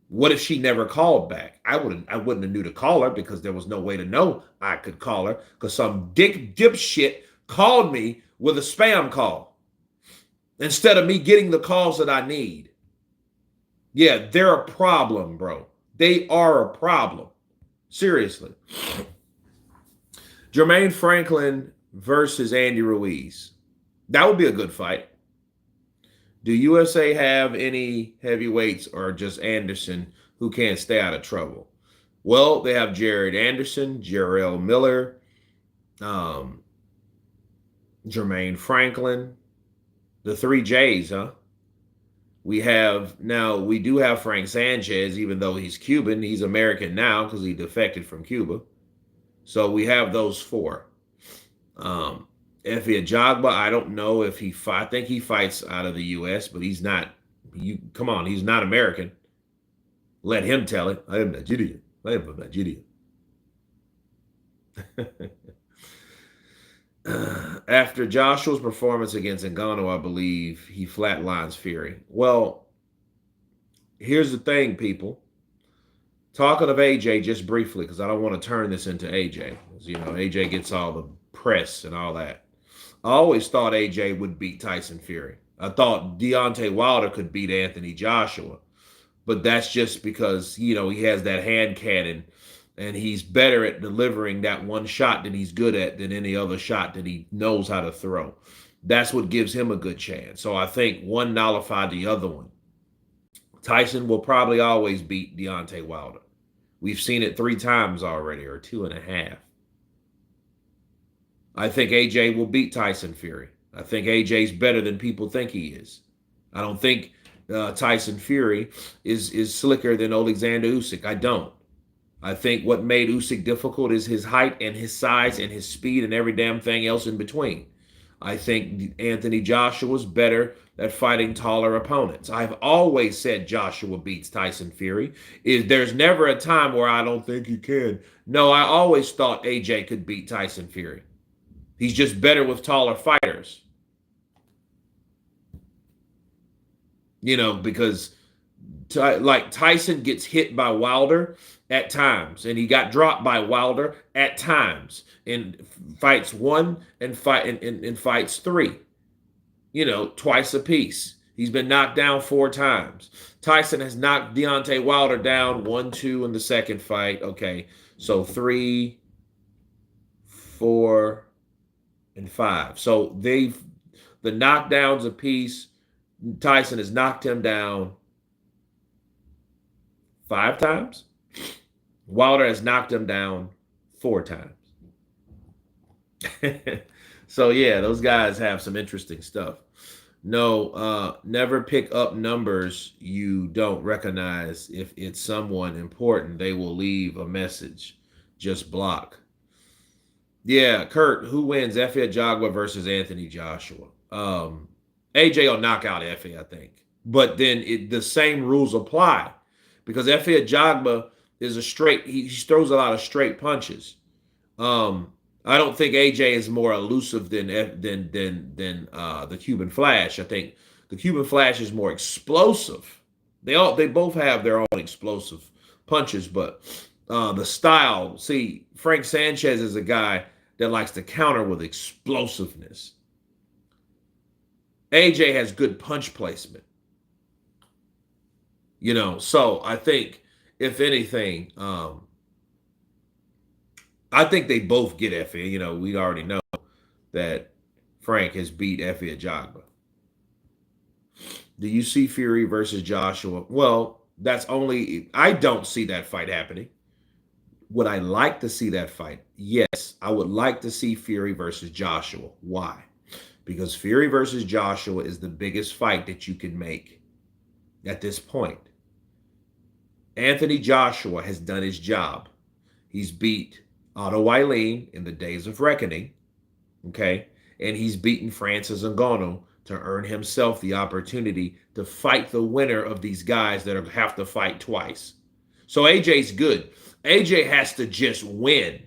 What if she never called back? I wouldn't have knew to call her because there was no way to know I could call her because some dick dipshit called me with a spam call instead of me getting the calls that I need. Yeah, they're a problem, bro. They are a problem. Seriously. Jermaine Franklin versus Andy Ruiz. That would be a good fight. Do USA have any heavyweights or just Anderson who can't stay out of trouble? Well, they have Jared Anderson, Jarrell Miller, Jermaine Franklin, the three J's, huh? We do have Frank Sanchez, even though he's Cuban. He's American now because he defected from Cuba. So we have those four. Efe Ajagba, I don't know if I think he fights out of the U.S., but he's not. Come on, he's not American. Let him tell it. I am Nigerian. I am Nigerian. After Joshua's performance against Ngannou, I believe he flatlines Fury. Well, here's the thing, people. Talking of AJ just briefly, because I don't want to turn this into AJ. You know, AJ gets all the press and all that. I always thought AJ would beat Tyson Fury. I thought Deontay Wilder could beat Anthony Joshua. But that's just because, he has that hand cannon and he's better at delivering that one shot that he's good at than any other shot that he knows how to throw. That's what gives him a good chance. So I think one nullified the other one. Tyson will probably always beat Deontay Wilder. We've seen it 3 times already, or 2.5. I think AJ will beat Tyson Fury. I think AJ's better than people think he is. I don't think Tyson Fury is slicker than Alexander Usyk. I don't. I think what made Usyk difficult is his height and his size and his speed and every damn thing else in between. I think Anthony Joshua's better at fighting taller opponents. I've always said Joshua beats Tyson Fury. There's never a time where I don't think he can. No, I always thought AJ could beat Tyson Fury. He's just better with taller fighters. Because Tyson gets hit by Wilder at times, and he got dropped by Wilder at times, and fights 1 and fights 3. Twice apiece. He's been knocked down 4 times. Tyson has knocked Deontay Wilder down 1, 2 in the second fight. Okay, so 3, 4, and 5. So the knockdowns apiece. Tyson has knocked him down 5 times. Wilder has knocked him down 4 times. So yeah, those guys have some interesting stuff. No, never pick up numbers you don't recognize. If it's someone important, they will leave a message. Just block. Yeah, Kurt, who wins? Efe Ajagba versus Anthony Joshua. AJ will knock out Efe, I think. But then the same rules apply because Efe Ajagba is he throws a lot of straight punches. I don't think AJ is more elusive than the Cuban Flash. I think the Cuban Flash is more explosive. They both have their own explosive punches, but the style. See, Frank Sanchez is a guy that likes to counter with explosiveness. AJ has good punch placement. So I think, if anything, I think they both get Efe. We already know that Frank has beat Efe Ajagba. Do you see Fury versus Joshua? Well, I don't see that fight happening. Would I like to see that fight? Yes, I would like to see Fury versus Joshua. Why? Because Fury versus Joshua is the biggest fight that you can make at this point. Anthony Joshua has done his job. He's beat Otto Eileen in the Days of Reckoning, okay? And he's beaten Francis Ngannou to earn himself the opportunity to fight the winner of these guys that have to fight twice. So AJ's good. AJ has to just win.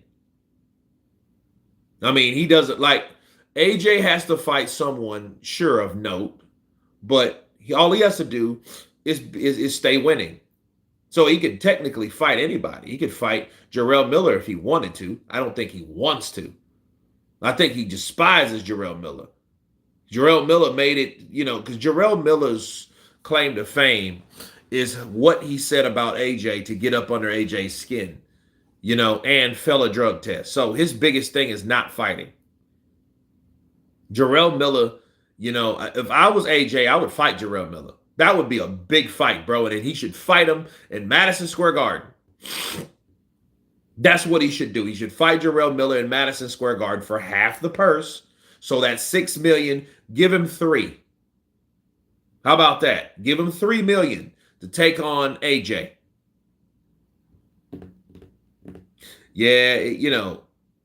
I mean, he doesn't like AJ has to fight someone sure of note, but all he has to do is stay winning. So he could technically fight anybody. He could fight Jarrell Miller if he wanted to. I don't think he wants to. I think he despises Jarrell Miller. Jarrell Miller made it, because Jarrell Miller's claim to fame is what he said about AJ to get up under AJ's skin, and fail a drug test. So his biggest thing is not fighting. Jarrell Miller, if I was AJ, I would fight Jarrell Miller. That would be a big fight, bro. And he should fight him in Madison Square Garden. That's what he should do. He should fight Jarrell Miller in Madison Square Garden for half the purse. So that's $6 million. Give him $3 million. How about that? Give him $3 million to take on AJ. Yeah,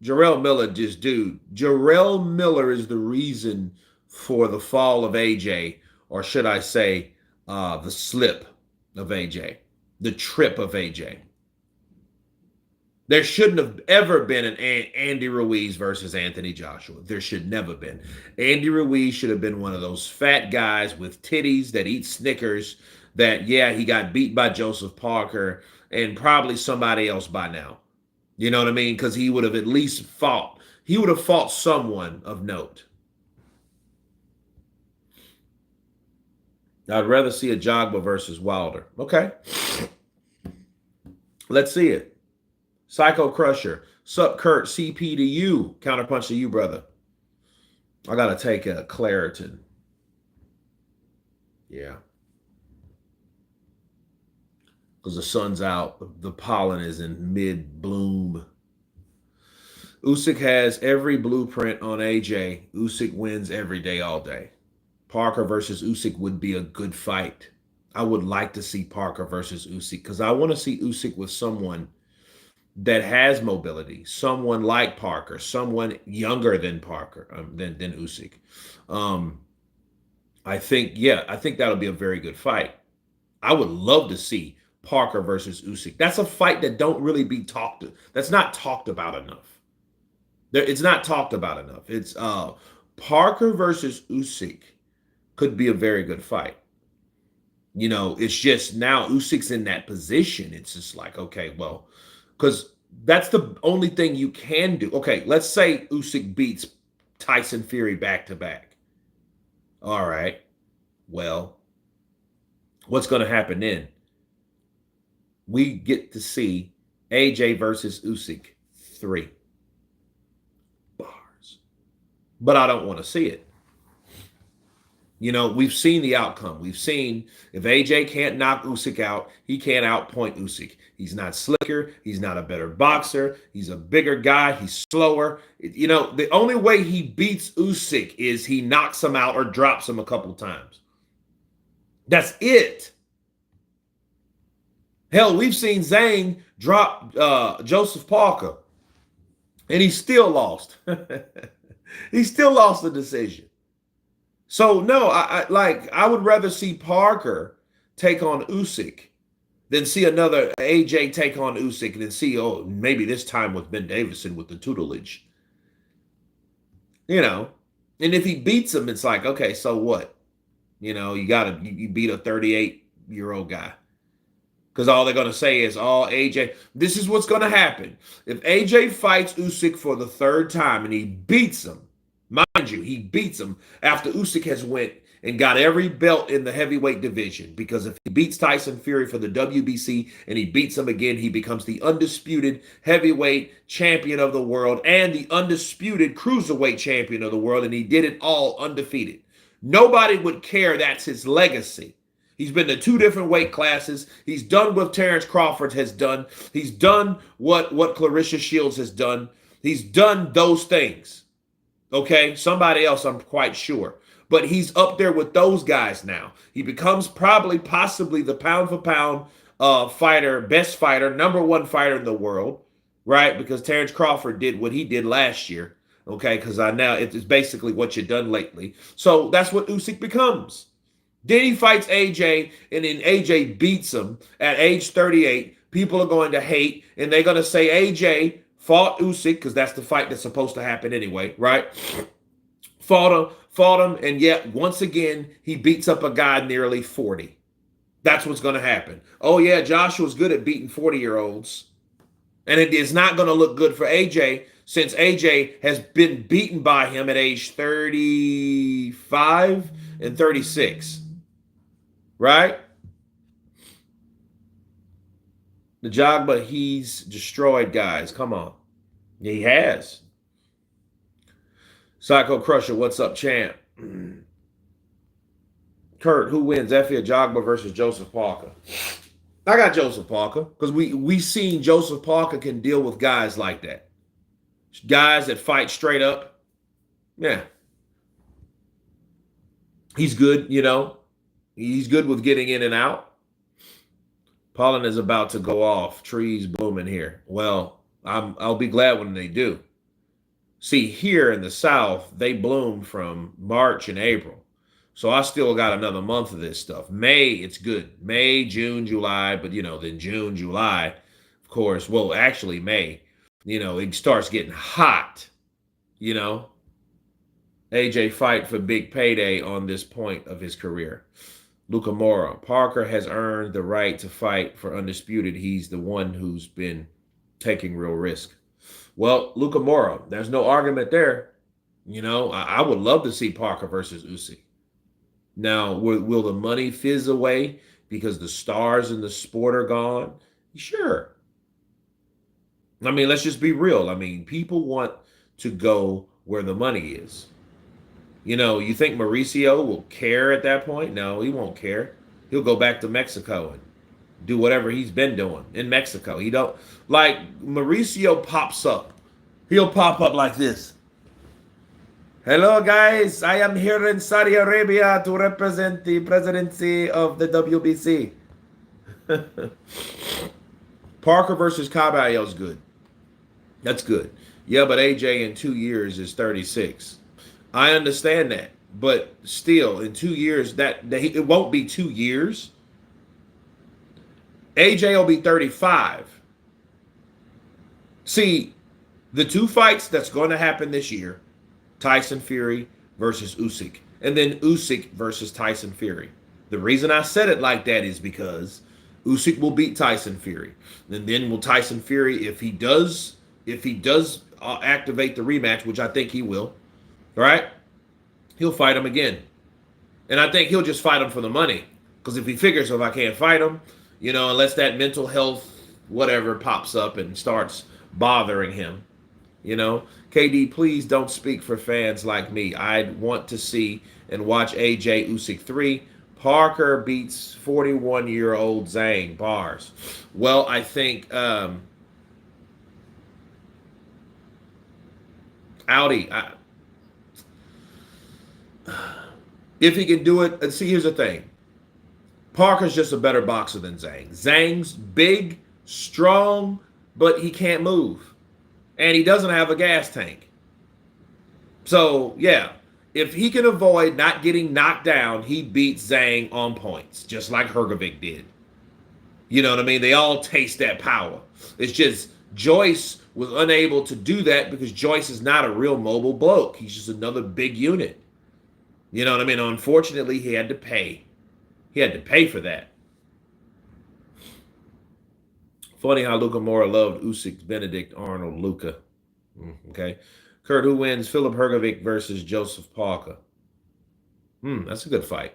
Jarrell Miller Jarrell Miller is the reason for the fall of AJ, or should I say, the slip of AJ, the trip of AJ. There shouldn't have ever been an Andy Ruiz versus Anthony Joshua. There should never been. Andy Ruiz should have been one of those fat guys with titties that eat Snickers that, he got beat by Joseph Parker and probably somebody else by now. You know what I mean? Because he would have at least fought. He would have fought someone of note. I'd rather see a Jogba versus Wilder. Okay. Let's see it. Psycho Crusher. Sup, Kurt. CP to you. Counterpunch to you, brother. I got to take a Claritin. Yeah. Because the sun's out. The pollen is in mid-bloom. Usyk has every blueprint on AJ. Usyk wins every day, all day. Parker versus Usyk would be a good fight. I would like to see Parker versus Usyk because I want to see Usyk with someone that has mobility, someone like Parker, someone younger than Parker, than Usyk. I think that'll be a very good fight. I would love to see Parker versus Usyk. That's a fight that don't really be that's not talked about enough. It's not talked about enough. It's Parker versus Usyk could be a very good fight. It's just now Usyk's in that position. It's just like, okay, well, because that's the only thing you can do. Okay, let's say Usyk beats Tyson Fury back to back. All right. Well, what's going to happen then? We get to see AJ versus Usyk 3 bars. But I don't want to see it. We've seen the outcome. We've seen if AJ can't knock Usyk out, he can't outpoint Usyk. He's not slicker. He's not a better boxer. He's a bigger guy. He's slower. The only way he beats Usyk is he knocks him out or drops him a couple times. That's it. Hell, we've seen Zane drop Joseph Parker, and he still lost. He still lost the decision. So no, I would rather see Parker take on Usyk than see another AJ take on Usyk and then see, maybe this time with Ben Davison with the tutelage. And if he beats him, it's like, okay, so what? You beat a 38-year-old guy. Because all they're going to say is, AJ, this is what's going to happen. If AJ fights Usyk for the third time and he beats him, mind you, he beats him after Usyk has went and got every belt in the heavyweight division. Because if he beats Tyson Fury for the WBC and he beats him again, he becomes the undisputed heavyweight champion of the world and the undisputed cruiserweight champion of the world. And he did it all undefeated. Nobody would care that's his legacy. He's been to 2 different weight classes. He's done what Terrence Crawford has done. He's done what Clarissa Shields has done. He's done those things. Okay, somebody else, I'm quite sure. But he's up there with those guys now. He becomes possibly the pound for pound fighter, best fighter, #1 fighter in the world, right? Because Terrence Crawford did what he did last year. Okay, because I now it's basically what you've done lately. So that's what Usyk becomes. Then he fights AJ, and then AJ beats him at age 38. People are going to hate, and they're going to say AJ fought Usyk, because that's the fight that's supposed to happen anyway, right? Fought him, and yet once again, he beats up a guy nearly 40. That's what's going to happen. Oh, yeah, Joshua's good at beating 40-year-olds. And it is not going to look good for AJ, since AJ has been beaten by him at age 35 and 36. Right? The Jogba, he's destroyed guys. Come on. He has. Psycho Crusher, what's up, champ? Kurt, who wins? Effie Jogba versus Joseph Parker? I got Joseph Parker, because we seen Joseph Parker can deal with guys like that. Guys that fight straight up. Yeah. He's good, you know. He's good with getting in and out. Pollen is about to go off. Trees blooming here. Well, I'll be glad when they do. See, here in the South, they bloom from March and April. So I still got another month of this stuff. May, it's good. May, June, July, but then June, July, of course. Well, actually May, it starts getting hot, AJ fight for big payday on this point of his career. Luca Mora, Parker has earned the right to fight for undisputed. He's the one who's been taking real risk. Well, Luca Mora, there's no argument there. I would love to see Parker versus Usyk. Now, will the money fizz away because the stars in the sport are gone? Sure. I mean, let's just be real. I mean, people want to go where the money is. You think Mauricio will care at that point? No, he won't care. He'll go back to Mexico and do whatever he's been doing in Mexico. He don't like Mauricio pops up. He'll pop up like this. Hello, guys. I am here in Saudi Arabia to represent the presidency of the WBC. Parker versus Cabello is good. That's good. Yeah, but AJ in 2 years is 36. I understand that, but still, in 2 years, that it won't be 2 years. AJ will be 35. See, the two fights that's going to happen this year, Tyson Fury versus Usyk, and then Usyk versus Tyson Fury. The reason I said it like that is because Usyk will beat Tyson Fury, and then will Tyson Fury, if he does activate the rematch, which I think he will. Right? He'll fight him again. And I think he'll just fight him for the money. Because if he figures, if I can't fight him, unless that mental health, whatever, pops up and starts bothering him, KD, please don't speak for fans like me. I'd want to see and watch AJ Usyk 3. Parker beats 41-year-old Dazn. Bars. Well, I think Audi, if he can do it, and see, here's the thing. Parker's just a better boxer than Dazn. Zhang's big, strong, but he can't move. And he doesn't have a gas tank. So, yeah, if he can avoid not getting knocked down, he beats Dazn on points, just like Hrgovic did. You know what I mean? They all taste that power. It's just Joyce was unable to do that because Joyce is not a real mobile bloke. He's just another big unit. You know what I mean? Unfortunately, he had to pay. He had to pay for that. Funny how Luca Mora loved Usyk, Benedict Arnold, Luca. Okay. Kurt, who wins? Philip Hrgovic versus Joseph Parker. That's a good fight.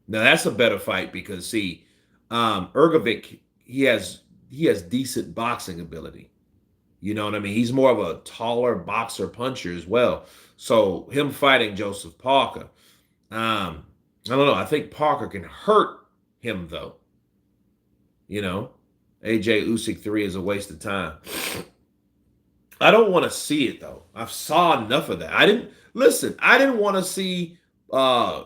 Now, that's a better fight because, see, Hrgovic, he has decent boxing ability. You know what I mean? He's more of a taller boxer puncher as well. So him fighting Joseph Parker, I don't know. I think Parker can hurt him, though. You know, AJ Usyk 3 is a waste of time. I don't want to see it though. I've saw enough of that. I didn't listen. I didn't want to see uh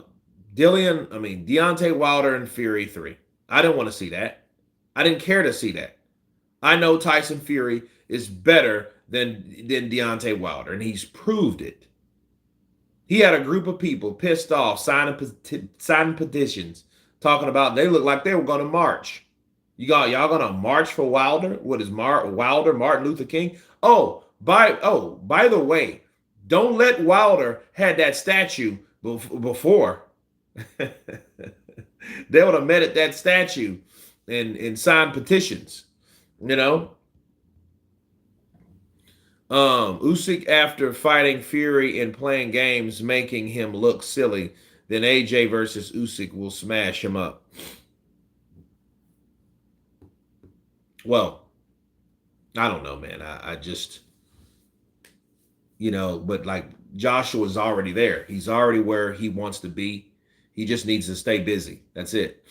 Deontay Wilder and Fury 3. I didn't want to see that. I didn't care to see that. I know Tyson Fury is better than Deontay Wilder, and he's proved it. He had a group of people pissed off, signing petitions, talking about they look like they were going to march. Y'all gonna march for Wilder? What is Wilder, Martin Luther King? By the way, don't let Wilder had that statue before. They would have met at that statue and signed petitions. You know, Usyk after fighting Fury and playing games, making him look silly. Then AJ versus Usyk will smash him up. Well, I don't know, man. I just, but like Joshua's already there. He's already where he wants to be. He just needs to stay busy. That's it.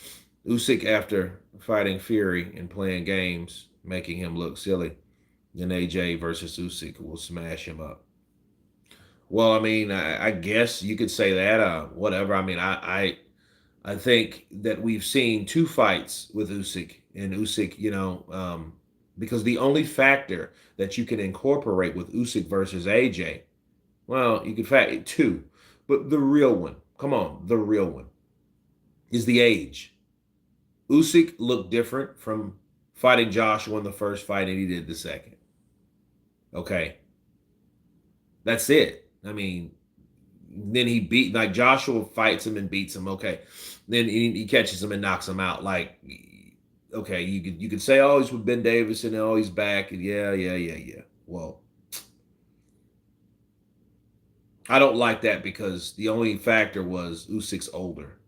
Usyk after fighting Fury and playing games, making him look silly. Then AJ versus Usyk will smash him up. Well, I mean, I guess you could say that. Whatever. I mean, I think that we've seen two fights with Usyk and Usyk, because the only factor that you can incorporate with Usyk versus AJ, well, you can fact two, but the real one, come on, the real one is the age. Usyk looked different from fighting Joshua in the first fight than he did the second. Okay. That's it. I mean, then he beat, like Joshua fights him and beats him. Okay. Then he catches him and knocks him out. Like, okay, you could say, oh, he's with Ben Davis and oh, he's back. And yeah. Well, I don't like that because the only factor was Usyk's older.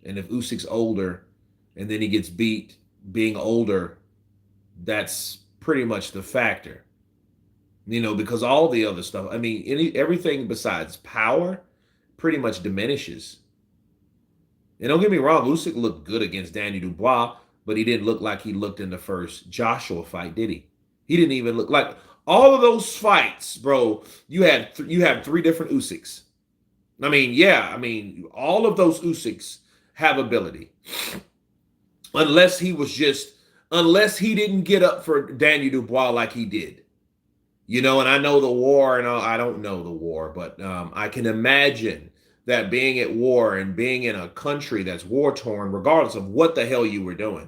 And if Usyk's older and then he gets beat being older, that's pretty much the factor. Because all the other stuff, I mean, everything besides power pretty much diminishes. And don't get me wrong, Usyk looked good against Danny Dubois, but he didn't look like he looked in the first Joshua fight, did he? He didn't even look like all of those fights, bro. You had three different Usyks. All of those Usyks have ability, unless he didn't get up for Danny Dubois like he did. And I know the war, and I don't know the war, but I can imagine that being at war and being in a country that's war-torn, regardless of what the hell you were doing.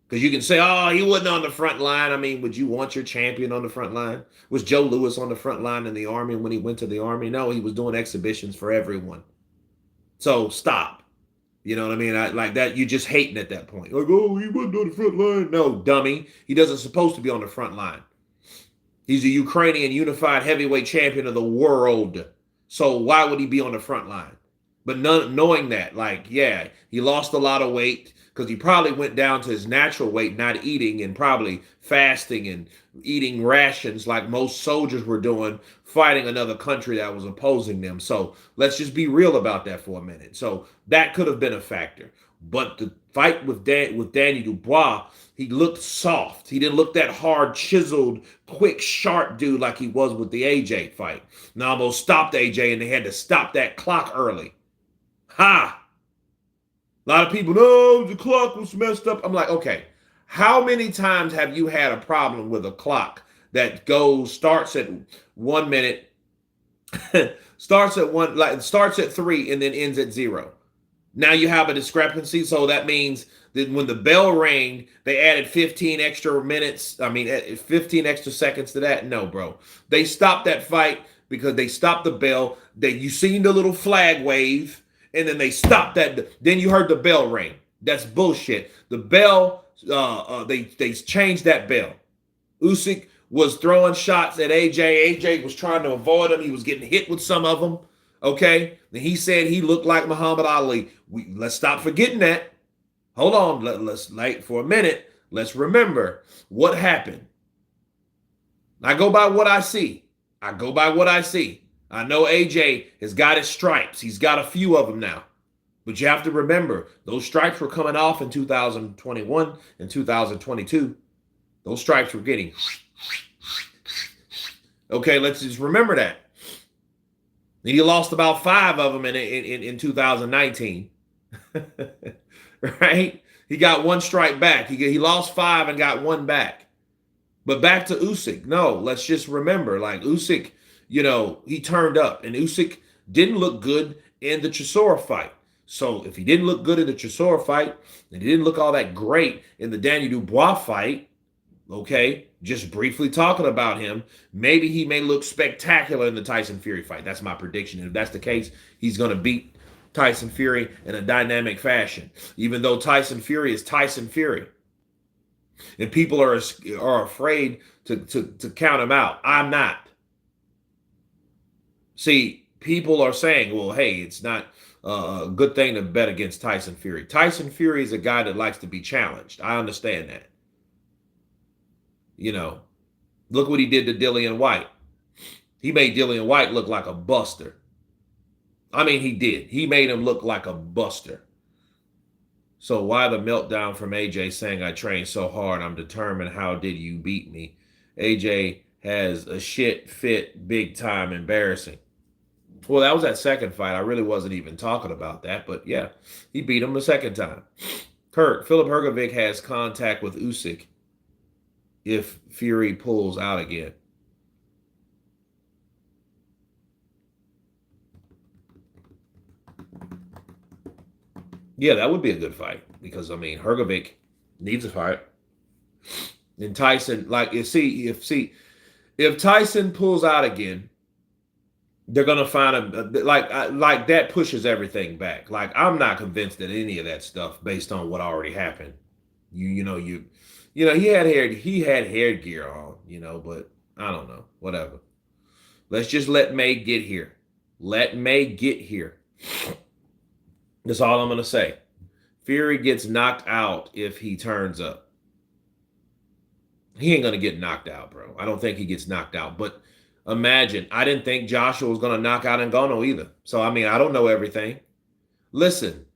Because you can say, oh, he wasn't on the front line. I mean, would you want your champion on the front line? Was Joe Louis on the front line in the Army when he went to the Army? No, he was doing exhibitions for everyone. So stop. You know what I mean? Like that, you're just hating at that point. Like, oh, he wasn't on the front line. No, dummy. He doesn't supposed to be on the front line. He's a Ukrainian unified heavyweight champion of the world. So why would he be on the front line? But knowing that, he lost a lot of weight because he probably went down to his natural weight, not eating and probably fasting and eating rations like most soldiers were doing, fighting another country that was opposing them. So let's just be real about that for a minute. So that could have been a factor. But the fight with Danny Dubois, he looked soft. He didn't look that hard, chiseled, quick, sharp dude like he was with the AJ fight. Now almost stopped AJ, and they had to stop that clock early. Ha! A lot of people, no, the clock was messed up. I'm like, okay, how many times have you had a problem with a clock that starts at 1 minute, starts at 3 and then ends at 0? Now you have a discrepancy, so that means that when the bell rang, they added 15 extra minutes. 15 extra seconds to that. No, bro. They stopped that fight because they stopped the bell. You seen the little flag wave, and then they stopped that. Then you heard the bell ring. That's bullshit. The bell, they changed that bell. Usyk was throwing shots at AJ. AJ was trying to avoid him. He was getting hit with some of them. Okay, and he said he looked like Muhammad Ali. Let's stop forgetting that. Hold on, let's for a minute. Let's remember what happened. I go by what I see. I know AJ has got his stripes. He's got a few of them now. But you have to remember, those stripes were coming off in 2021 and 2022. Those stripes were getting. Okay, let's just remember that. And he lost about 5 of them in 2019. Right? He got 1 stripe back. He lost 5 and got 1 back. But back to Usyk. No, let's just remember, like Usyk, he turned up, and Usyk didn't look good in the Chisora fight. So if he didn't look good in the Chisora fight, and he didn't look all that great in the Daniel Dubois fight, okay, just briefly talking about him, maybe he may look spectacular in the Tyson Fury fight. That's my prediction. And if that's the case, he's going to beat Tyson Fury in a dynamic fashion, even though Tyson Fury is Tyson Fury. And people are afraid to count him out. I'm not. See, people are saying, well, hey, it's not a good thing to bet against Tyson Fury. Tyson Fury is a guy that likes to be challenged. I understand that. Look what he did to Dillian White. He made Dillian White look like a buster. I mean, he did. He made him look like a buster. So why the meltdown from AJ saying, I trained so hard, I'm determined, how did you beat me? AJ has a shit fit, big time, embarrassing. Well, that was that second fight. I really wasn't even talking about that, but yeah, he beat him the second time. Kurt, Filip Hrgovic has contact with Usyk if Fury pulls out again. Yeah, that would be a good fight because, I mean, Hrgovic needs a fight. And Tyson, if Tyson pulls out again, they're going to find him, like that pushes everything back. Like, I'm not convinced that any of that stuff based on what already happened. He had headgear on, but I don't know, whatever. Let's just let May get here. Let May get here. That's all I'm going to say. Fury gets knocked out if he turns up. He ain't going to get knocked out, bro. I don't think he gets knocked out. But imagine, I didn't think Joshua was going to knock out Ngannou either. So, I mean, I don't know everything. Listen,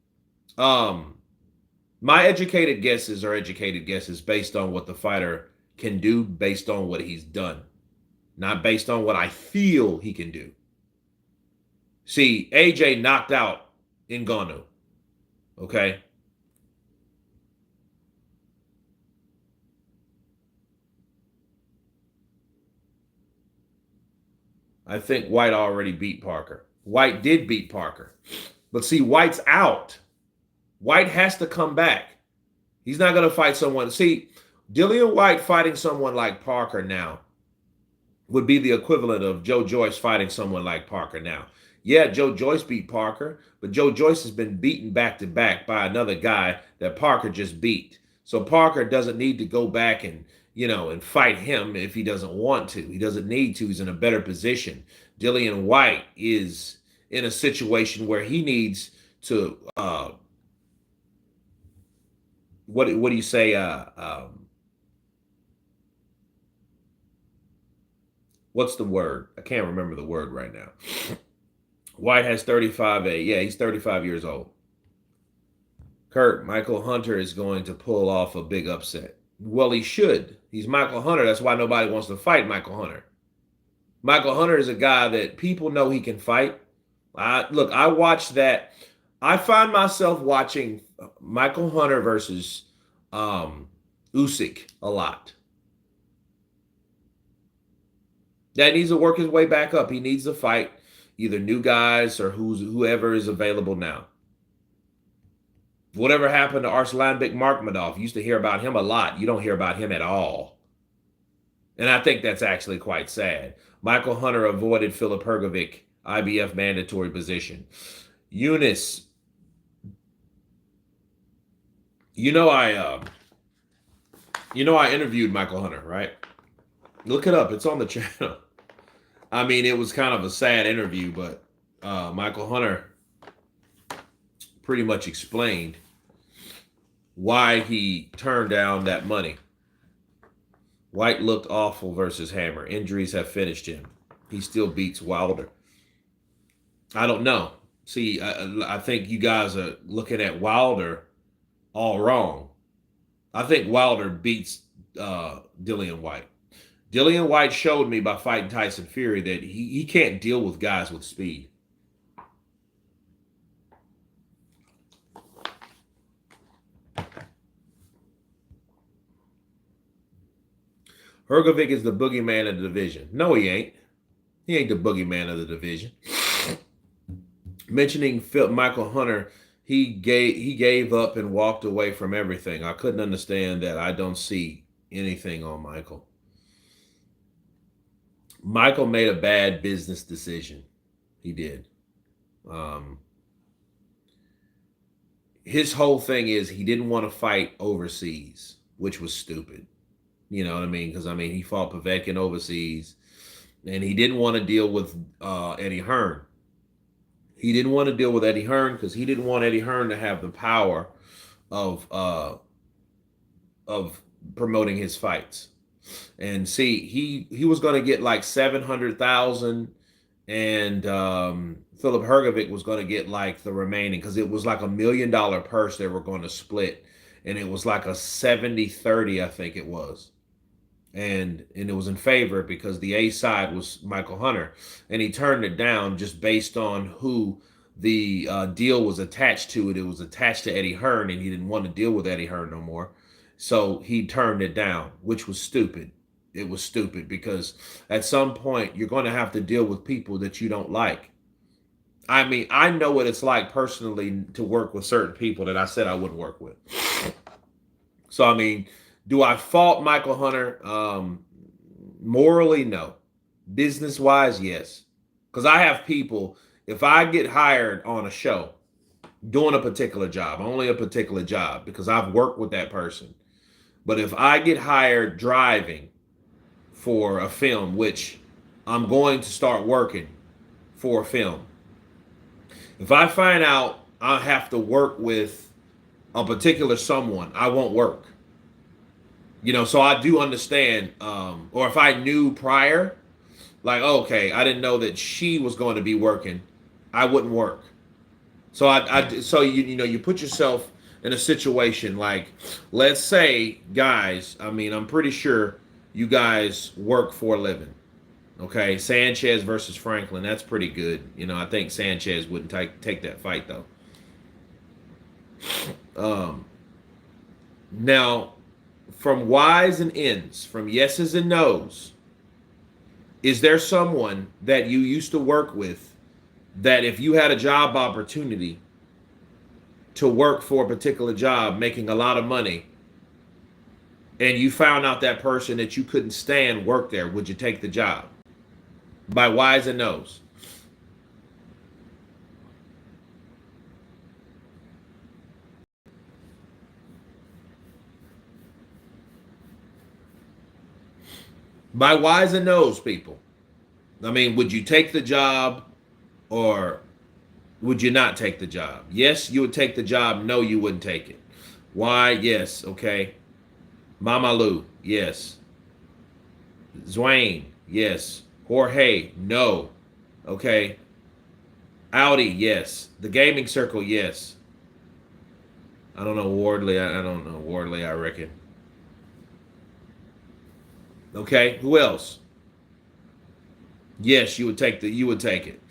my educated guesses are educated guesses based on what the fighter can do, based on what he's done. Not based on what I feel he can do. See, AJ knocked out Ngannou. Okay? I think Whyte already beat Parker. Whyte did beat Parker. But see, Whyte's out. Whyte has to come back. He's not going to fight someone. See, Dillian White fighting someone like Parker now would be the equivalent of Joe Joyce fighting someone like Parker now. Yeah, Joe Joyce beat Parker, but Joe Joyce has been beaten back to back by another guy that Parker just beat. So Parker doesn't need to go back and fight him if he doesn't want to. He doesn't need to. He's in a better position. Dillian White is in a situation where he needs to, what do you say? What's the word? I can't remember the word right now. Whyte has 35. Yeah, he's 35 years old. Kurt, Michael Hunter is going to pull off a big upset. Well, he should. He's Michael Hunter. That's why nobody wants to fight Michael Hunter. Michael Hunter is a guy that people know he can fight. I watched that. I find myself watching Michael Hunter versus Usyk a lot. That needs to work his way back up. He needs to fight either new guys or whoever is available now. Whatever happened to Arslanbek Markmadov? You used to hear about him a lot. You don't hear about him at all. And I think that's actually quite sad. Michael Hunter avoided Filip Hrgovic IBF mandatory position. Eunice, I interviewed Michael Hunter, right? Look it up. It's on the channel. I mean, it was kind of a sad interview, but Michael Hunter pretty much explained why he turned down that money. Whyte looked awful versus Hammer. Injuries have finished him. He still beats Wilder. I don't know. See, I think you guys are looking at Wilder all wrong. I think Wilder beats Dillian White. Dillian White showed me by fighting Tyson Fury that he can't deal with guys with speed. Hrgovic is the boogeyman of the division. No, he ain't. He ain't the boogeyman of the division. Mentioning Michael Hunter, he gave up and walked away from everything. I couldn't understand that. I don't see anything on Michael. Michael made a bad business decision. He did. Um, his whole thing is he didn't want to fight overseas, which was stupid. You know what I mean? Because I mean he fought Povetkin overseas, and he didn't want to deal with Eddie Hearn. He didn't want to deal with Eddie Hearn because he didn't want Eddie Hearn to have the power of uh, of promoting his fights. And see, he was going to get like 700,000, and Philip Hrgovic was going to get like the remaining because it was like $1 million purse they were going to split, and it was like a 70-30, I think it was. And it was in favor because the A side was Michael Hunter, and he turned it down just based on who the deal was attached to. It was attached to Eddie Hearn, and he didn't want to deal with Eddie Hearn no more, so he turned it down, which was stupid. It was stupid because at some point you're going to have to deal with people that you don't like. I mean, I know what it's like personally to work with certain people that I said I wouldn't work with. So I mean, do I fault Michael Hunter? Morally, no. Business wise, yes. Because I have people, if I get hired on a show doing a particular job, only a particular job, because I've worked with that person. But if I get hired driving for a film, which I'm going to start working for a film, if I find out I have to work with a particular someone, I won't work. You know, so I do understand. Or if I knew prior, like, okay, I didn't know that she was going to be working, I wouldn't work. So so you know, you put yourself in a situation like, let's say, guys. I mean, I'm pretty sure you guys work for a living. Okay, Sanchez versus Franklin. That's pretty good. You know, I think Sanchez wouldn't take that fight though. Um, Now, from whys and ends, from yeses and nos, is there someone that you used to work with that if you had a job opportunity to work for a particular job making a lot of money and you found out that person that you couldn't stand work there, would you take the job? By whys and nos. By whys and nos, people. I mean, would you take the job or would you not take the job? Yes, you would take the job. No, you wouldn't take it. Why? Yes. Okay. Mama Lou. Yes. Zwane. Yes. Jorge. No. Okay. Audi. Yes. The gaming circle. Yes. I don't know Wardley. I don't know Wardley. I reckon. Okay. Who else? Yes, you would take the. You would take it.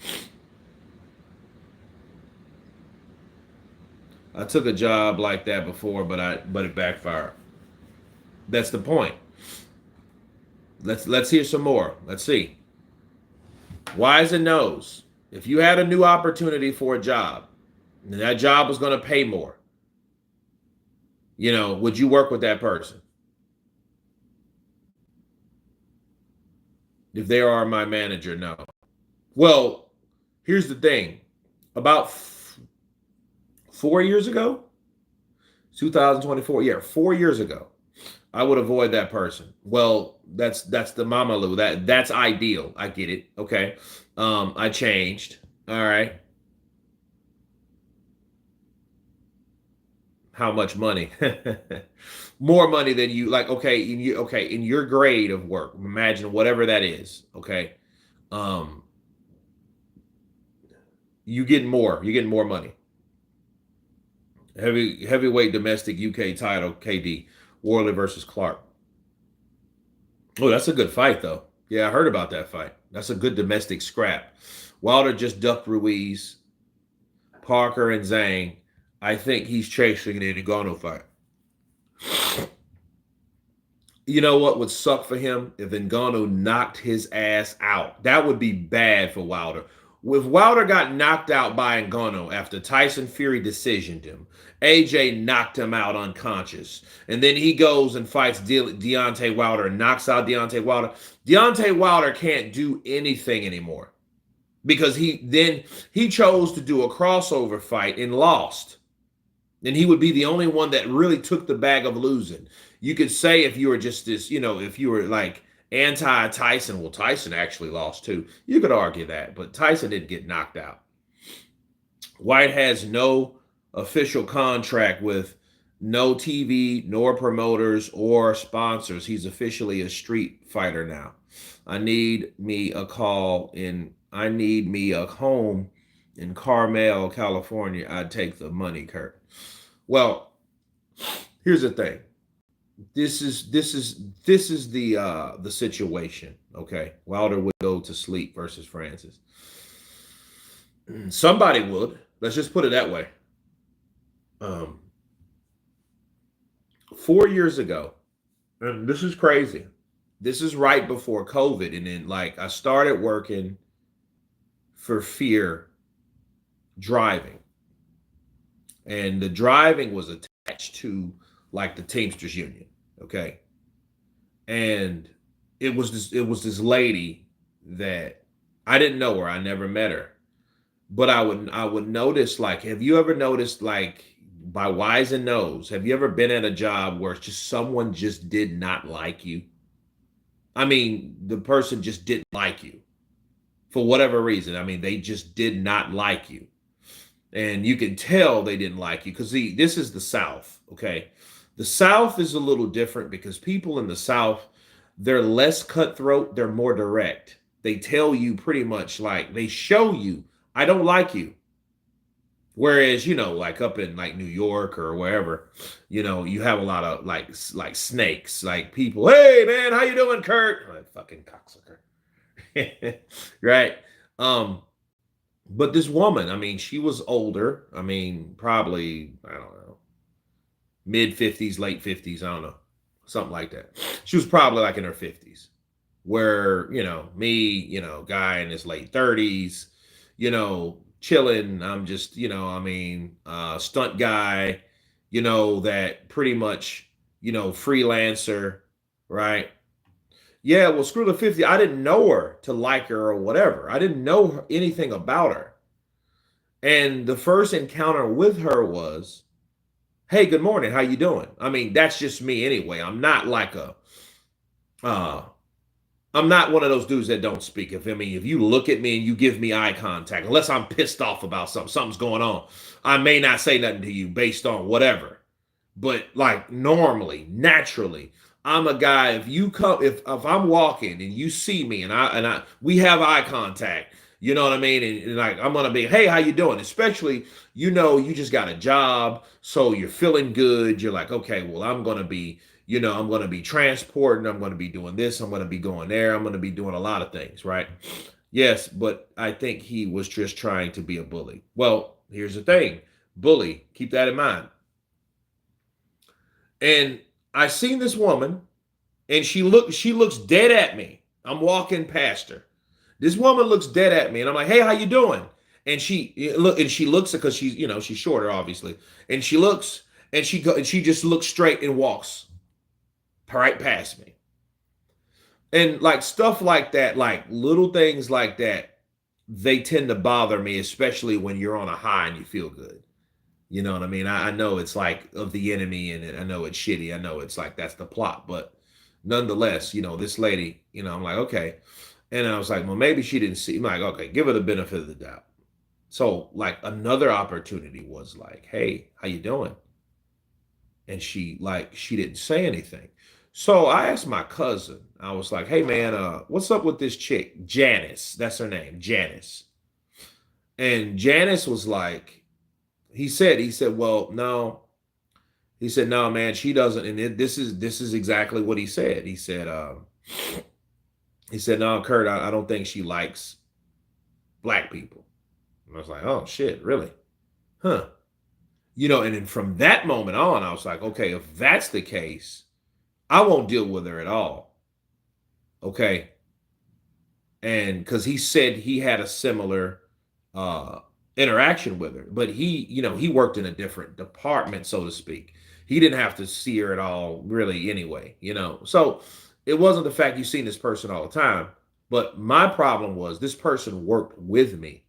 I took a job like that before, but it backfired. That's the point. Let's hear some more. Let's see. Whys and nos. If you had a new opportunity for a job, and that job was going to pay more, you know, would you work with that person? If they are my manager, no. Well, here's the thing. About 4 years ago, 2024, yeah, 4 years ago, I would avoid that person. Well, that's the mama Lou. That's ideal. I get it. Okay. I changed. All right. How much money? More money than you like. Okay, in your grade of work, imagine whatever that is. Okay. Um, You getting more. You're getting more money. Heavyweight domestic UK title, KD. Worley versus Clark. Oh, that's a good fight, though. Yeah, I heard about that fight. That's a good domestic scrap. Wilder just ducked Ruiz, Parker, and Zhang. I think he's chasing an Ngannou fight. You know what would suck for him if Ngannou knocked his ass out? That would be bad for Wilder. If Wilder got knocked out by Ngannou after Tyson Fury decisioned him, AJ knocked him out unconscious, and then he goes and fights Deontay Wilder and knocks out Deontay Wilder. Deontay Wilder can't do anything anymore because he chose to do a crossover fight and lost. And he would be the only one that really took the bag of losing. You could say if you were just this, if you were like anti-Tyson, well, Tyson actually lost too. You could argue that, but Tyson didn't get knocked out. Whyte has no official contract with no TV, nor promoters or sponsors. He's officially a street fighter now. I need me a home in Carmel, California. I'd take the money, Kurt. Well, here's the thing. This is the situation. Okay, Wilder would go to sleep versus Francis. Somebody would. Let's just put it that way. 4 years ago, and this is crazy. This is right before COVID, and then I started working for Fear driving. And the driving was attached to the Teamsters Union, okay? And it was this lady that I didn't know her. I never met her. But I would notice, have you ever noticed, by Wise and Nose, have you ever been at a job where it's just someone just did not like you? I mean, the person just didn't like you for whatever reason. I mean, they just did not like you. And you can tell they didn't like you because this is the South, okay? The South is a little different because people in the South, they're less cutthroat, they're more direct. They tell you pretty much they show you, I don't like you. Whereas, up in New York or wherever, you have a lot of like snakes, people, hey man, how you doing, Kurt? Fucking cocksucker. Right? But this woman, I mean, she was older. I mean, probably, I don't know, mid 50s, late 50s, I don't know, something like that. She was probably in her 50s, where, me, guy in his late 30s, chilling. I'm just, stunt guy, that pretty much, freelancer, right? Yeah, well, screw the 50. I didn't know her to like her or whatever. I didn't know anything about her. And the first encounter with her was, hey, good morning. How you doing? I mean, that's just me anyway. I'm not I'm not one of those dudes that don't speak. If you look at me and you give me eye contact, unless I'm pissed off about something's going on, I may not say nothing to you based on whatever. But normally, naturally, I'm a guy. If I'm walking and you see me and we have eye contact, you know what I mean? And I'm gonna be, hey, how you doing? Especially, you just got a job, so you're feeling good. You're okay, well, I'm gonna be transporting, I'm gonna be doing this, I'm gonna be going there, I'm gonna be doing a lot of things, right? Yes, but I think he was just trying to be a bully. Well, here's the thing. Bully, keep that in mind. And I seen this woman, and she looks dead at me. I'm walking past her. This woman looks dead at me, and I'm like, "Hey, how you doing?" And she looks because she's shorter, obviously, and she looks and she just looks straight and walks right past me. And stuff like that, little things like that, they tend to bother me, especially when you're on a high and you feel good. You know what I mean? I know it's of the enemy, and I know it's shitty. I know it's that's the plot, but nonetheless, this lady, I'm like, okay. And I was like, well, maybe she didn't see. I'm like, okay, give her the benefit of the doubt. So another opportunity was hey, how you doing? And she didn't say anything. So I asked my cousin, I was like, hey man, what's up with this chick? Janice, that's her name, Janice. And Janice was like, he said, well, no. He said, no, man, she doesn't. And this is exactly what he said. He said, no, Kurt, I don't think she likes black people. And I was like, oh shit, really? Huh. And then from that moment on, I was like, okay, if that's the case, I won't deal with her at all. Okay. And because he said he had a similar uh interaction with her, but he worked in a different department, so to speak. He didn't have to see her at all, really, anyway. So it wasn't the fact you seen this person all the time, but my problem was this person worked with me.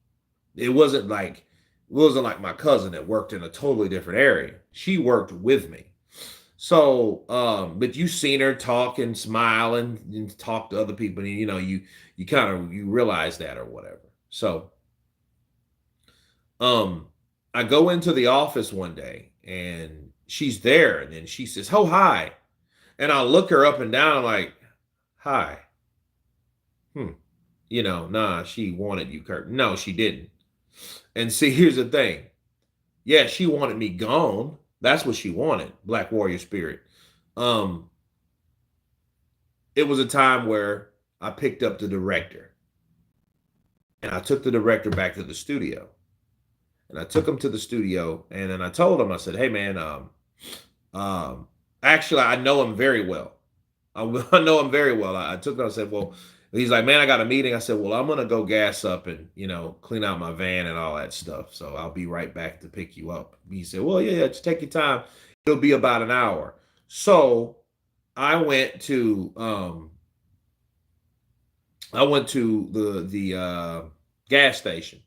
It wasn't like my cousin that worked in a totally different area. She worked with me. So, but you seen her talk and smile and talk to other people, and you kind of you realize that or whatever. So, um, I go into the office one day and she's there, and then she says, "Oh, hi," and I look her up and down, I'm like, "Hi." Hmm. Nah, she wanted you, Kurt. No, she didn't. And see, here's the thing. Yeah, she wanted me gone. That's what she wanted, Black Warrior Spirit. Um, it was a time where I picked up the director and I took the director back to the studio. And I took him to the studio and then I told him, I said, hey man, um, actually I know him very well. I know him very well. I took him, I said, well, he's like, man, I got a meeting. I said, well, I'm gonna go gas up and clean out my van and all that stuff. So I'll be right back to pick you up. He said, well, yeah, just take your time. It'll be about an hour. So I went to the gas station.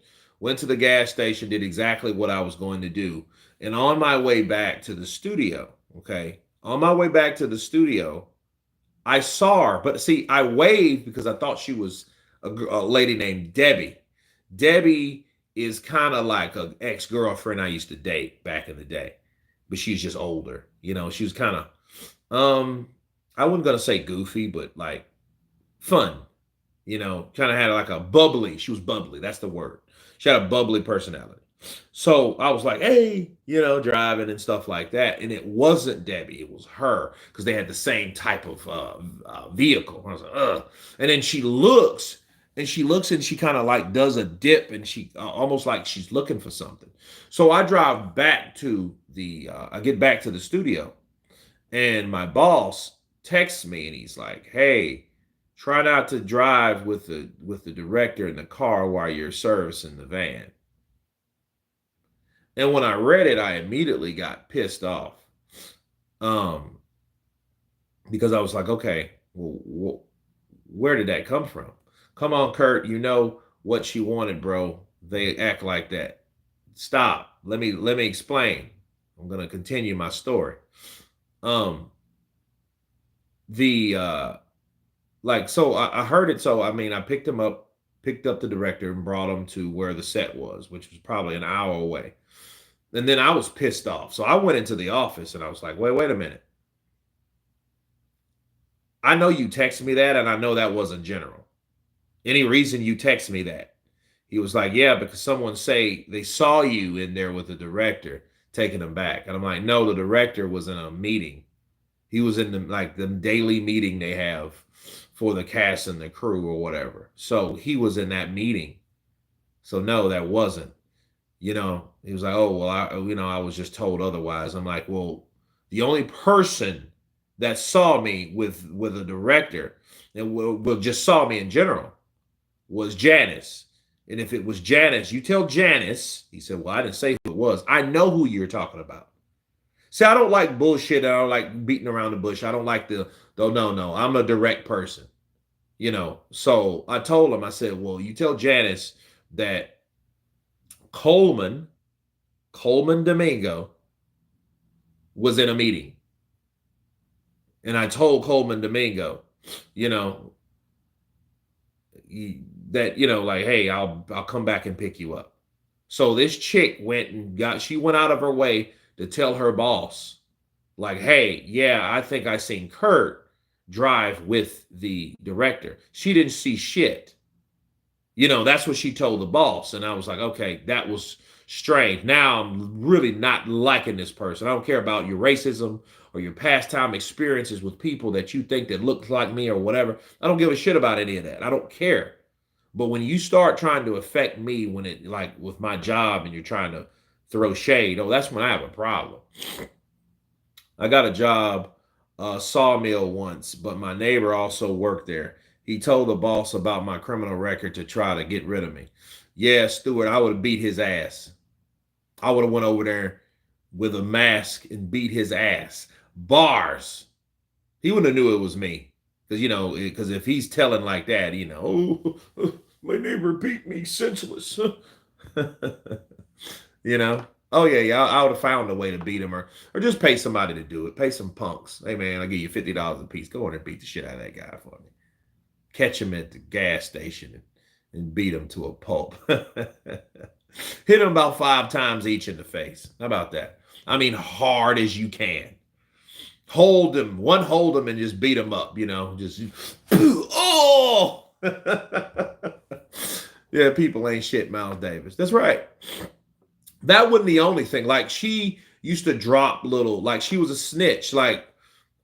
Went to the gas station, did exactly what I was going to do. And on my way back to the studio, okay, on my way back to the studio, I saw her, but see, I waved because I thought she was a lady named Debbie. Debbie is kind of like an ex girlfriend I used to date back in the day, but she's just older. She was kind of, I wasn't gonna say goofy, but like fun. Kind of had like a bubbly. She was bubbly. That's the word. She had a bubbly personality. So I was like, hey, driving and stuff like that. And it wasn't Debbie, it was her because they had the same type of vehicle. I was like, ugh. And then she looks and she kind of like does a dip and she almost like she's looking for something. So I get back to the studio and my boss texts me and he's like, hey, try not to drive with the director in the car while you're servicing the van. And when I read it, I immediately got pissed off. Um, because I was like, okay, well, where did that come from? Come on, Kurt, you know what she wanted, bro. They act like that. Stop. Let me explain. I'm gonna continue my story. Um, the like so I heard it. So I mean, I picked up the director and brought him to where the set was, which was probably an hour away. And then I was pissed off. So I went into the office and I was like, wait a minute. I know you texted me that, and I know that wasn't general. Any reason you text me that? He was like, yeah, because someone say they saw you in there with the director taking him back. And I'm like, no, the director was in a meeting. He was in the daily meeting they have for the cast and the crew or whatever. So he was in that meeting. So no, that wasn't. He was like, oh, well, I was just told otherwise. I'm like, well, the only person that saw me with a director and will just saw me in general was Janice. And if it was Janice, you tell Janice. He said, well, I didn't say who it was. I know who you're talking about. See, I don't like bullshit. I don't like beating around the bush. I don't like no. I'm a direct person. So I told him, I said, well, you tell Janice that Coleman Domingo was in a meeting. And I told Coleman Domingo, you know, like, hey, I'll come back and pick you up. So this chick she went out of her way to tell her boss, like, hey, yeah, I think I seen Kurt drive with the director. She didn't see shit. That's what she told the boss. And I was like, okay, that was strange. Now I'm really not liking this person. I don't care about your racism or your pastime experiences with people that you think that look like me or whatever. I don't give a shit about any of that. I don't care. But when you start trying to affect me, when it like with my job and you're trying to throw shade, oh, that's when I have a problem. I got a job, sawmill once, but my neighbor also worked there. He told the boss about my criminal record to try to get rid of me. Yeah, Stewart, I would have beat his ass. I would have went over there with a mask and beat his ass. Bars. He wouldn't have knew it was me. Because if he's telling like that, oh, my neighbor beat me senseless. you know? Oh yeah, I would have found a way to beat him or just pay somebody to do it. Pay some punks. Hey man, I'll give you $50 a piece. Go in and beat the shit out of that guy for me. Catch him at the gas station and beat him to a pulp. Hit him about 5 times each in the face. How about that? I mean, hard as you can. Hold him, and just beat him up, just, oh! Yeah, people ain't shit, Miles Davis. That's right. That wasn't the only thing. Like, she used to drop little, like, she was a snitch. Like,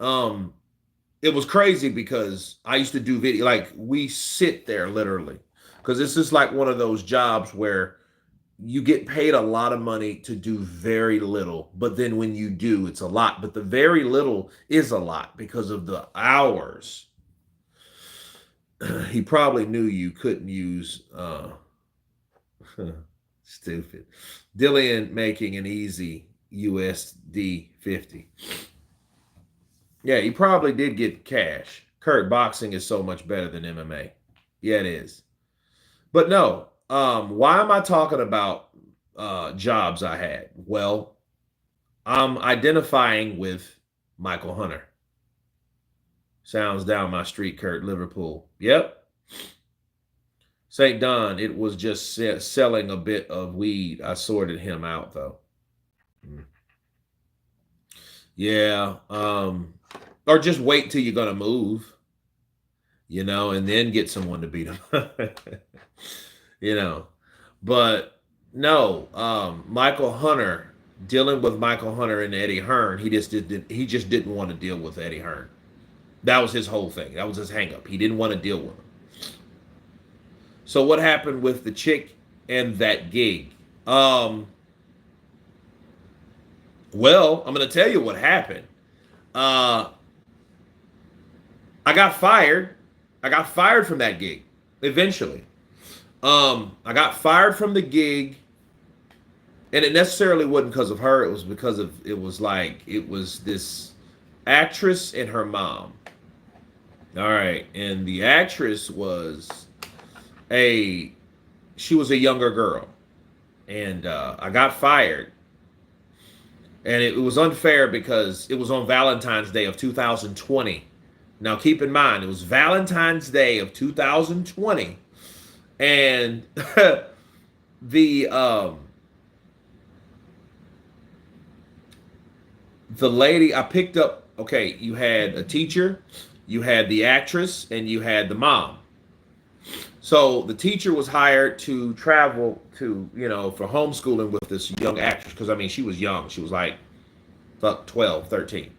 it was crazy because I used to do video, like, we sit there literally. Because this is like one of those jobs where you get paid a lot of money to do very little, but then when you do, it's a lot. But the very little is a lot because of the hours. He probably knew you couldn't use stupid. Dillian making an easy USD 50. Yeah, he probably did get cash. Kurt, boxing is so much better than MMA. Yeah, it is. But no, why am I talking about jobs I had? Well, I'm identifying with Michael Hunter. Sounds down my street, Kurt, Liverpool. Yep. St. Don, it was just selling a bit of weed. I sorted him out, though. Yeah. Or just wait till you're going to move, and then get someone to beat him. But no, Michael Hunter, dealing with Michael Hunter and Eddie Hearn, he just didn't want to deal with Eddie Hearn. That was his whole thing. That was his hang up. He didn't want to deal with him. So what happened with the chick and that gig? Well, I'm going to tell you what happened. I got fired. I got fired from that gig eventually. I got fired from the gig, and it necessarily wasn't because of her. It was because it was this actress and her mom. All right, and the actress was she was a younger girl, and I got fired, and it was unfair because it was on Valentine's Day of 2020. Now keep in mind, it was Valentine's Day of 2020. And the lady I picked up, okay, you had a teacher, you had the actress, and you had the mom. So the teacher was hired to travel to, for homeschooling with this young actress. Because, I mean, she was young. She was like 12, 13.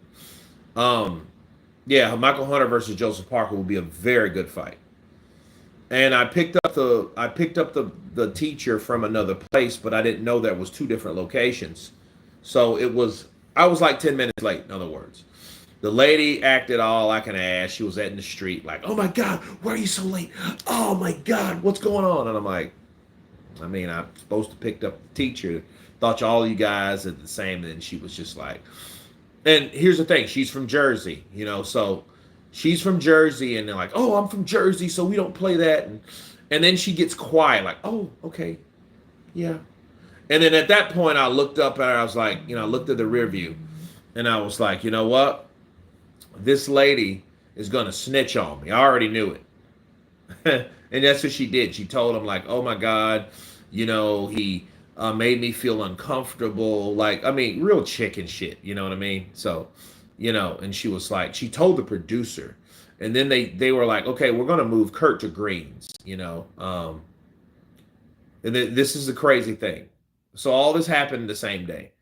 Yeah, Michael Hunter versus Joseph Parker will be a very good fight. And I picked up the teacher from another place, but I didn't know there was 2 different locations. So I was like 10 minutes late, in other words. The lady acted all like an ass. She was in the street like, oh my God, why are you so late? Oh my God, what's going on? And I'm like, I mean, I'm supposed to pick up the teacher. Thought all you guys are the same. And she was just like, and here's the thing. She's from Jersey, so she's from Jersey, and they're like, oh, I'm from Jersey, so we don't play that. And then she gets quiet, like, oh, okay, yeah. And then at that point, I looked up and I was like, I looked at the rear view, and I was like, you know what? This lady is going to snitch on me. I already knew it. And that's what she did. She told him, like, oh, my God, he made me feel uncomfortable. Like, I mean, real chicken shit. You know what I mean? So, and she was like, she told the producer. And then they were like, okay, we're going to move Kurt to greens, And this is the crazy thing. So all this happened the same day.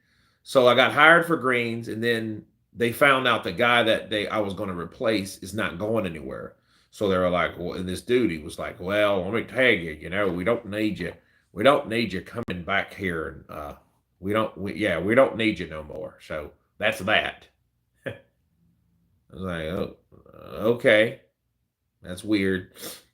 So I got hired for greens, and then they found out the guy that I was going to replace is not going anywhere. So they were like, well, and this dude, he was like, well, let me tell you, we don't need you. We don't need you coming back here. And we don't need you no more. So that's that. I was like, oh, okay. That's weird.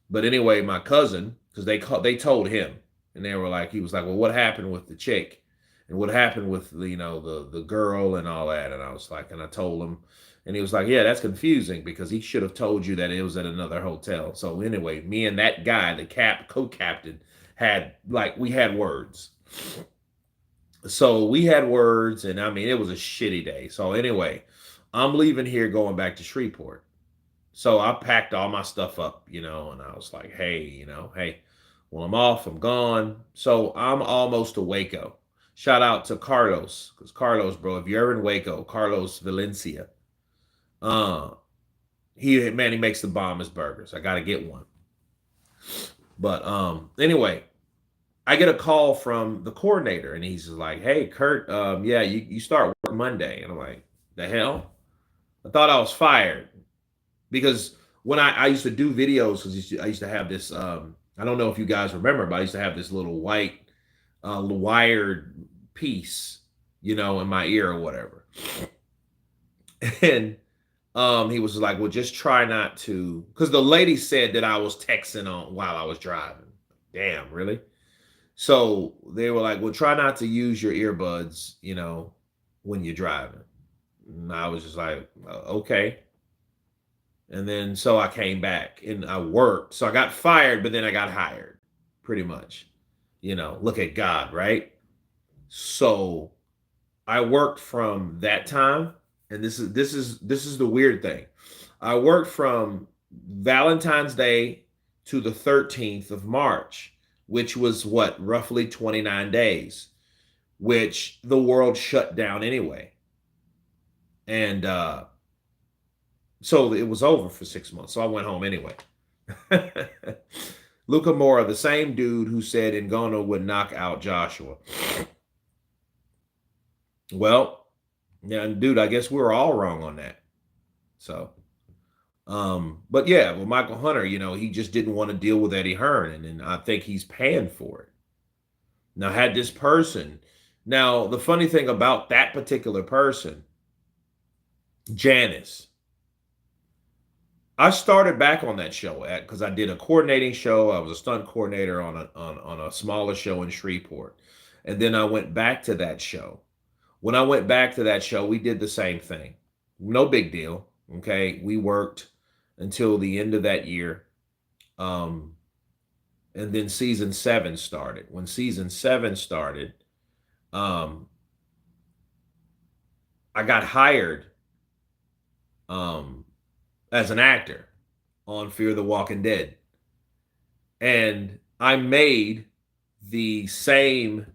But anyway, my cousin, because they told him, and they were like, he was like, well, what happened with the chick, and what happened with the girl and all that, and I was like, and I told him, and he was like, yeah, that's confusing because he should have told you that it was at another hotel. So anyway, me and that guy, the co-captain, we had words. So we had words, and I mean, it was a shitty day. So anyway, I'm leaving here going back to Shreveport. So I packed all my stuff up, and I was like, hey, hey, well, I'm off, I'm gone. So I'm almost to Waco. Shout out to Carlos, because Carlos, bro, if you're ever in Waco, Carlos Valencia, uh, he makes the bombest burgers. I gotta get one. But anyway, I get a call from the coordinator, and he's like, hey, Kurt, yeah, you start work Monday. And I'm like, the hell? I thought I was fired. Because when I used to do videos, because I used to have this, I don't know if you guys remember, but I used to have this little white wired piece, in my ear or whatever. And he was like, well, just try not to, because the lady said that I was texting on while I was driving. Damn, really? So they were like, well, try not to use your earbuds, when you're driving. And I was just like, okay. And then so I came back and I worked. So I got fired, but then I got hired, pretty much. Look at God, right? So I worked from that time, and this is the weird thing. I worked from Valentine's Day to the 13th of March, which was what, roughly 29 days, which the world shut down anyway. And so it was over for 6 months. So I went home anyway. Luca Mora, the same dude who said Ngannou would knock out Joshua. Well, yeah, dude, I guess we were all wrong on that. So, but yeah, well, Michael Hunter, he just didn't want to deal with Eddie Hearn, and I think he's paying for it. Now, the funny thing about that particular person, Janice, I started back on that show because I did a coordinating show. I was a stunt coordinator on a smaller show in Shreveport. And then I went back to that show. When I went back to that show, we did the same thing. No big deal. Okay. We worked until the end of that year. And then season 7 started. When season 7 started, I got hired as an actor on Fear the Walking Dead. And I made the same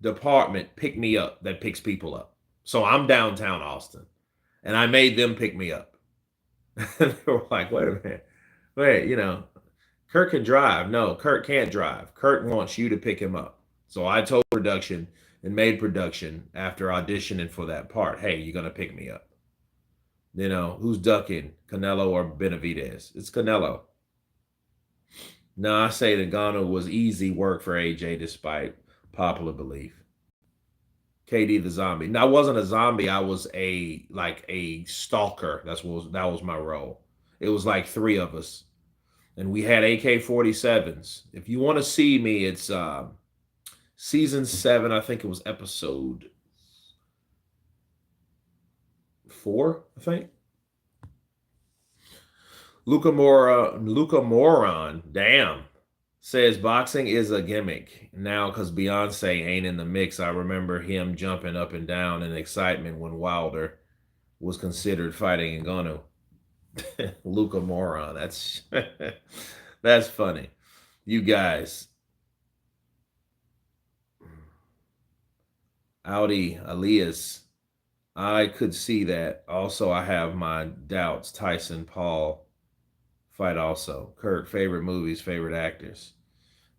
department pick me up that picks people up. So I'm downtown Austin, and I made them pick me up. And they were like, wait a minute. Wait, Kurt can drive. No, Kurt can't drive. Kurt wants you to pick him up. So I told production and made production after auditioning for that part, hey, you're going to pick me up. Who's ducking, Canelo or Benavidez? It's Canelo. No, I say that Ngannou was easy work for AJ despite popular belief. KD the zombie. Now, I wasn't a zombie. I was a stalker. That was my role. It was like 3 of us, and we had AK-47s. If you want to see me, it's season 7. I think it was episode 4, I think. Luca Moron, damn, says boxing is a gimmick. Now, because Beyonce ain't in the mix, I remember him jumping up and down in excitement when Wilder was considered fighting Ngannou. Luca Moron, that's that's funny. You guys. Audi Elias, I could see that. Also, I have my doubts. Tyson, Paul fight also. Kurt, favorite movies, favorite actors.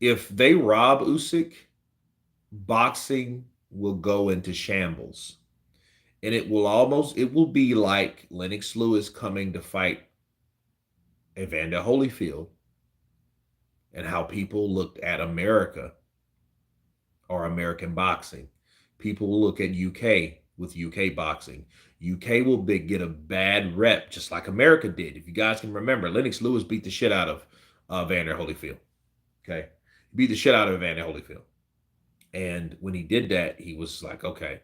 If they rob Usyk, boxing will go into shambles. And it will be like Lennox Lewis coming to fight Evander Holyfield, and how people looked at America or American boxing. People will look at UK with UK boxing. UK will get a bad rep, just like America did. If you guys can remember, Lennox Lewis beat the shit out of Evander Holyfield. Okay, he beat the shit out of Evander Holyfield, and when he did that, he was like, okay.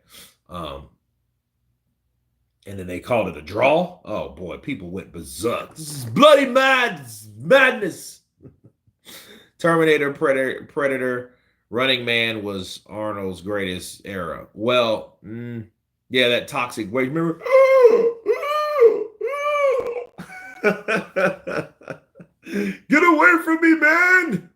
And then they called it a draw. Oh boy, people went berserk. This is bloody madness. Terminator, Predator, Running Man was Arnold's greatest era. Well, yeah, that toxic weight. Remember? Get away from me, man.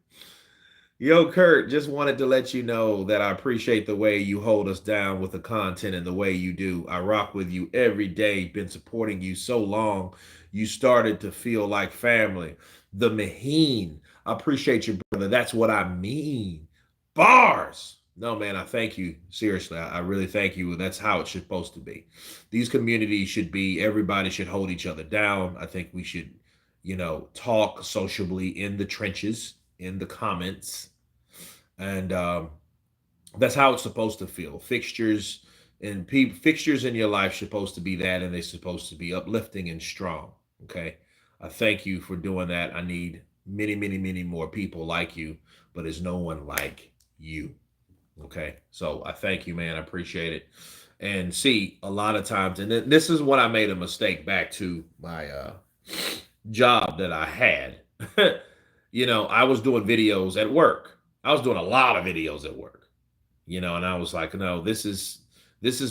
Yo, Kurt, just wanted to let you know that I appreciate the way you hold us down with the content and the way you do. I rock with you every day. Been supporting you so long. You started to feel like family. The Maheen. I appreciate you, brother. That's what I mean. Bars. No, man, I thank you. Seriously, I really thank you. That's how it's supposed to be. These communities should be, everybody should hold each other down. I think we should, talk sociably in the trenches, in the comments. And that's how it's supposed to feel. Fixtures in your life supposed to be that, and they're supposed to be uplifting and strong. Okay. I thank you for doing that. I need many, many, many more people like you, but there's no one like you. Okay. So I thank you, man. I appreciate it. And see, a lot of times, and this is when I made a mistake back to my job that I had. I was doing videos at work. I was doing a lot of videos at work, and I was like, no, this is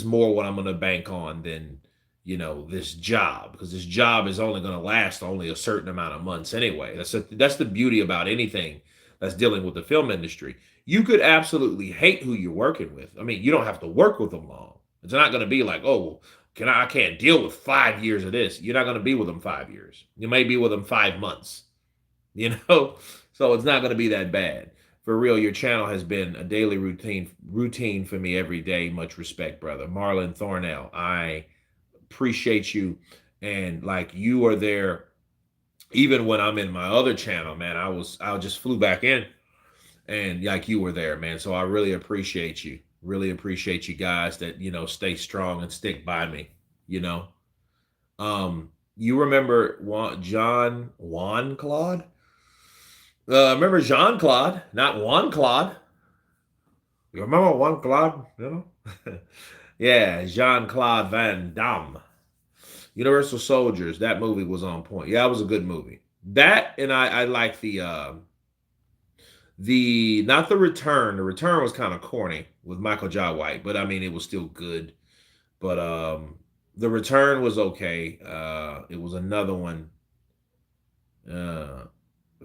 more what I'm going to bank on than, this job, because this job is only going to last only a certain amount of months anyway. That's the beauty about anything that's dealing with the film industry. You could absolutely hate who you're working with. I mean, you don't have to work with them long. It's not going to be like, oh, I can't deal with 5 years of this. You're not going to be with them 5 years. You may be with them 5 months. So it's not going to be that bad. For real, your channel has been a daily routine for me every day. Much respect, brother. Marlon Thornell, I appreciate you. And like, you are there even when I'm in my other channel, man. I just flew back in, and like, you were there, man. So I really appreciate you. Really appreciate you guys that, stay strong and stick by me, You remember Juan Claude? Remember Jean Claude, not Juan Claude. You remember Juan Claude? Yeah, Jean Claude Van Damme. Universal Soldiers. That movie was on point. Yeah, it was a good movie. That, and I like the not the Return. The Return was kind of corny with Michael J. White, but I mean, it was still good. But the Return was okay. It was another one.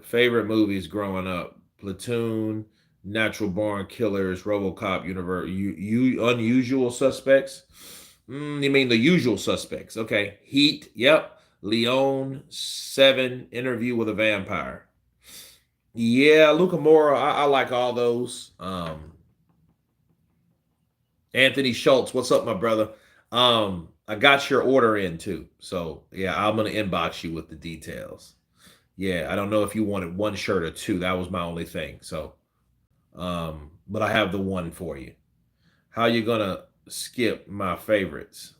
Favorite movies growing up: Platoon, Natural Born Killers, RoboCop, Unusual Suspects. You mean The Usual Suspects? Okay, Heat. Yep. Leon, Seven, Interview with a Vampire. Yeah, Luca Mora. I like all those. Anthony Schultz, what's up, my brother? I got your order in too, so yeah, I'm gonna inbox you with the details. Yeah, I don't know if you wanted one shirt or two. That was my only thing. So, but I have the one for you. How you gonna skip my favorites?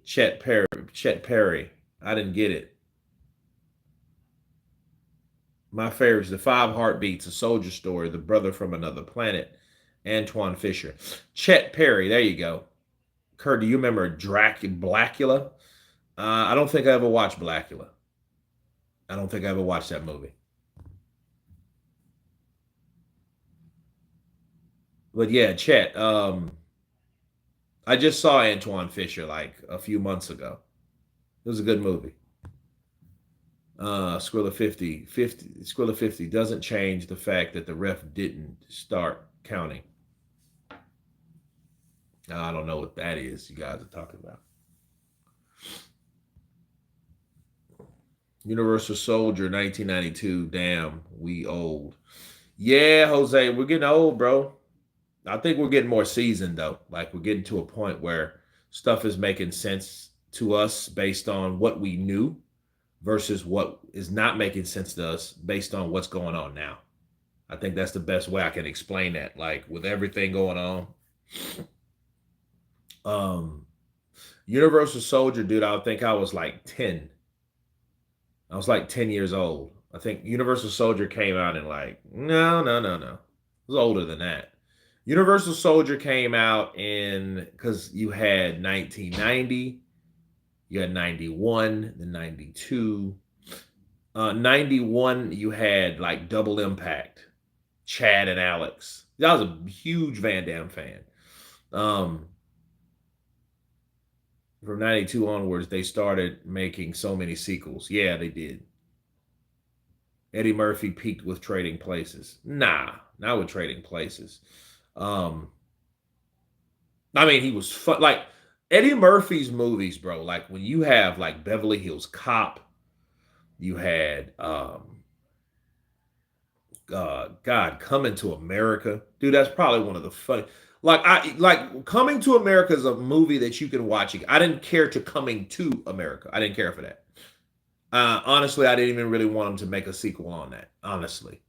Chet Perry. Chet Perry. I didn't get it. My favorites: The Five Heartbeats, A Soldier Story, The Brother from Another Planet, Antoine Fisher. Chet Perry. There you go. Kurt, do you remember Blackula? I don't think I ever watched Blackula. I don't think I ever watched that movie. But yeah, Chet. I just saw Antoine Fisher like a few months ago. It was a good movie. Skrilla 50. Skrilla 50 doesn't change the fact that the ref didn't start counting. I don't know what that is you guys are talking about. Universal Soldier 1992. Damn, we old. Yeah, Jose, we're getting old, bro. I think we're getting more seasoned though. Like we're getting to a point where stuff is making sense to us based on what we knew versus what is not making sense to us based on what's going on now. I think that's the best way I can explain that. Like with everything going on, um, Universal Soldier, dude. I think I was like 10. I was like 10 years old. I think Universal Soldier came out in like no, no, no, no. It was older than that. Universal Soldier came out in because you had 1990, you had 91, then 92. 91, you had like Double Impact, Chad and Alex. I was a huge Van Damme fan. Um, from 92 onwards, they started making so many sequels. Yeah, they did. Eddie Murphy peaked with Trading Places. Nah, not with Trading Places. Um, I mean, he was fun. Like Eddie Murphy's movies, bro. Like when you have like Beverly Hills Cop, you had God, Coming to America, dude. That's probably one of the funny. Like Coming to America is a movie that you can watch. I didn't care to Coming to America. I didn't care for that. Honestly, I didn't even really want them to make a sequel on that. Honestly,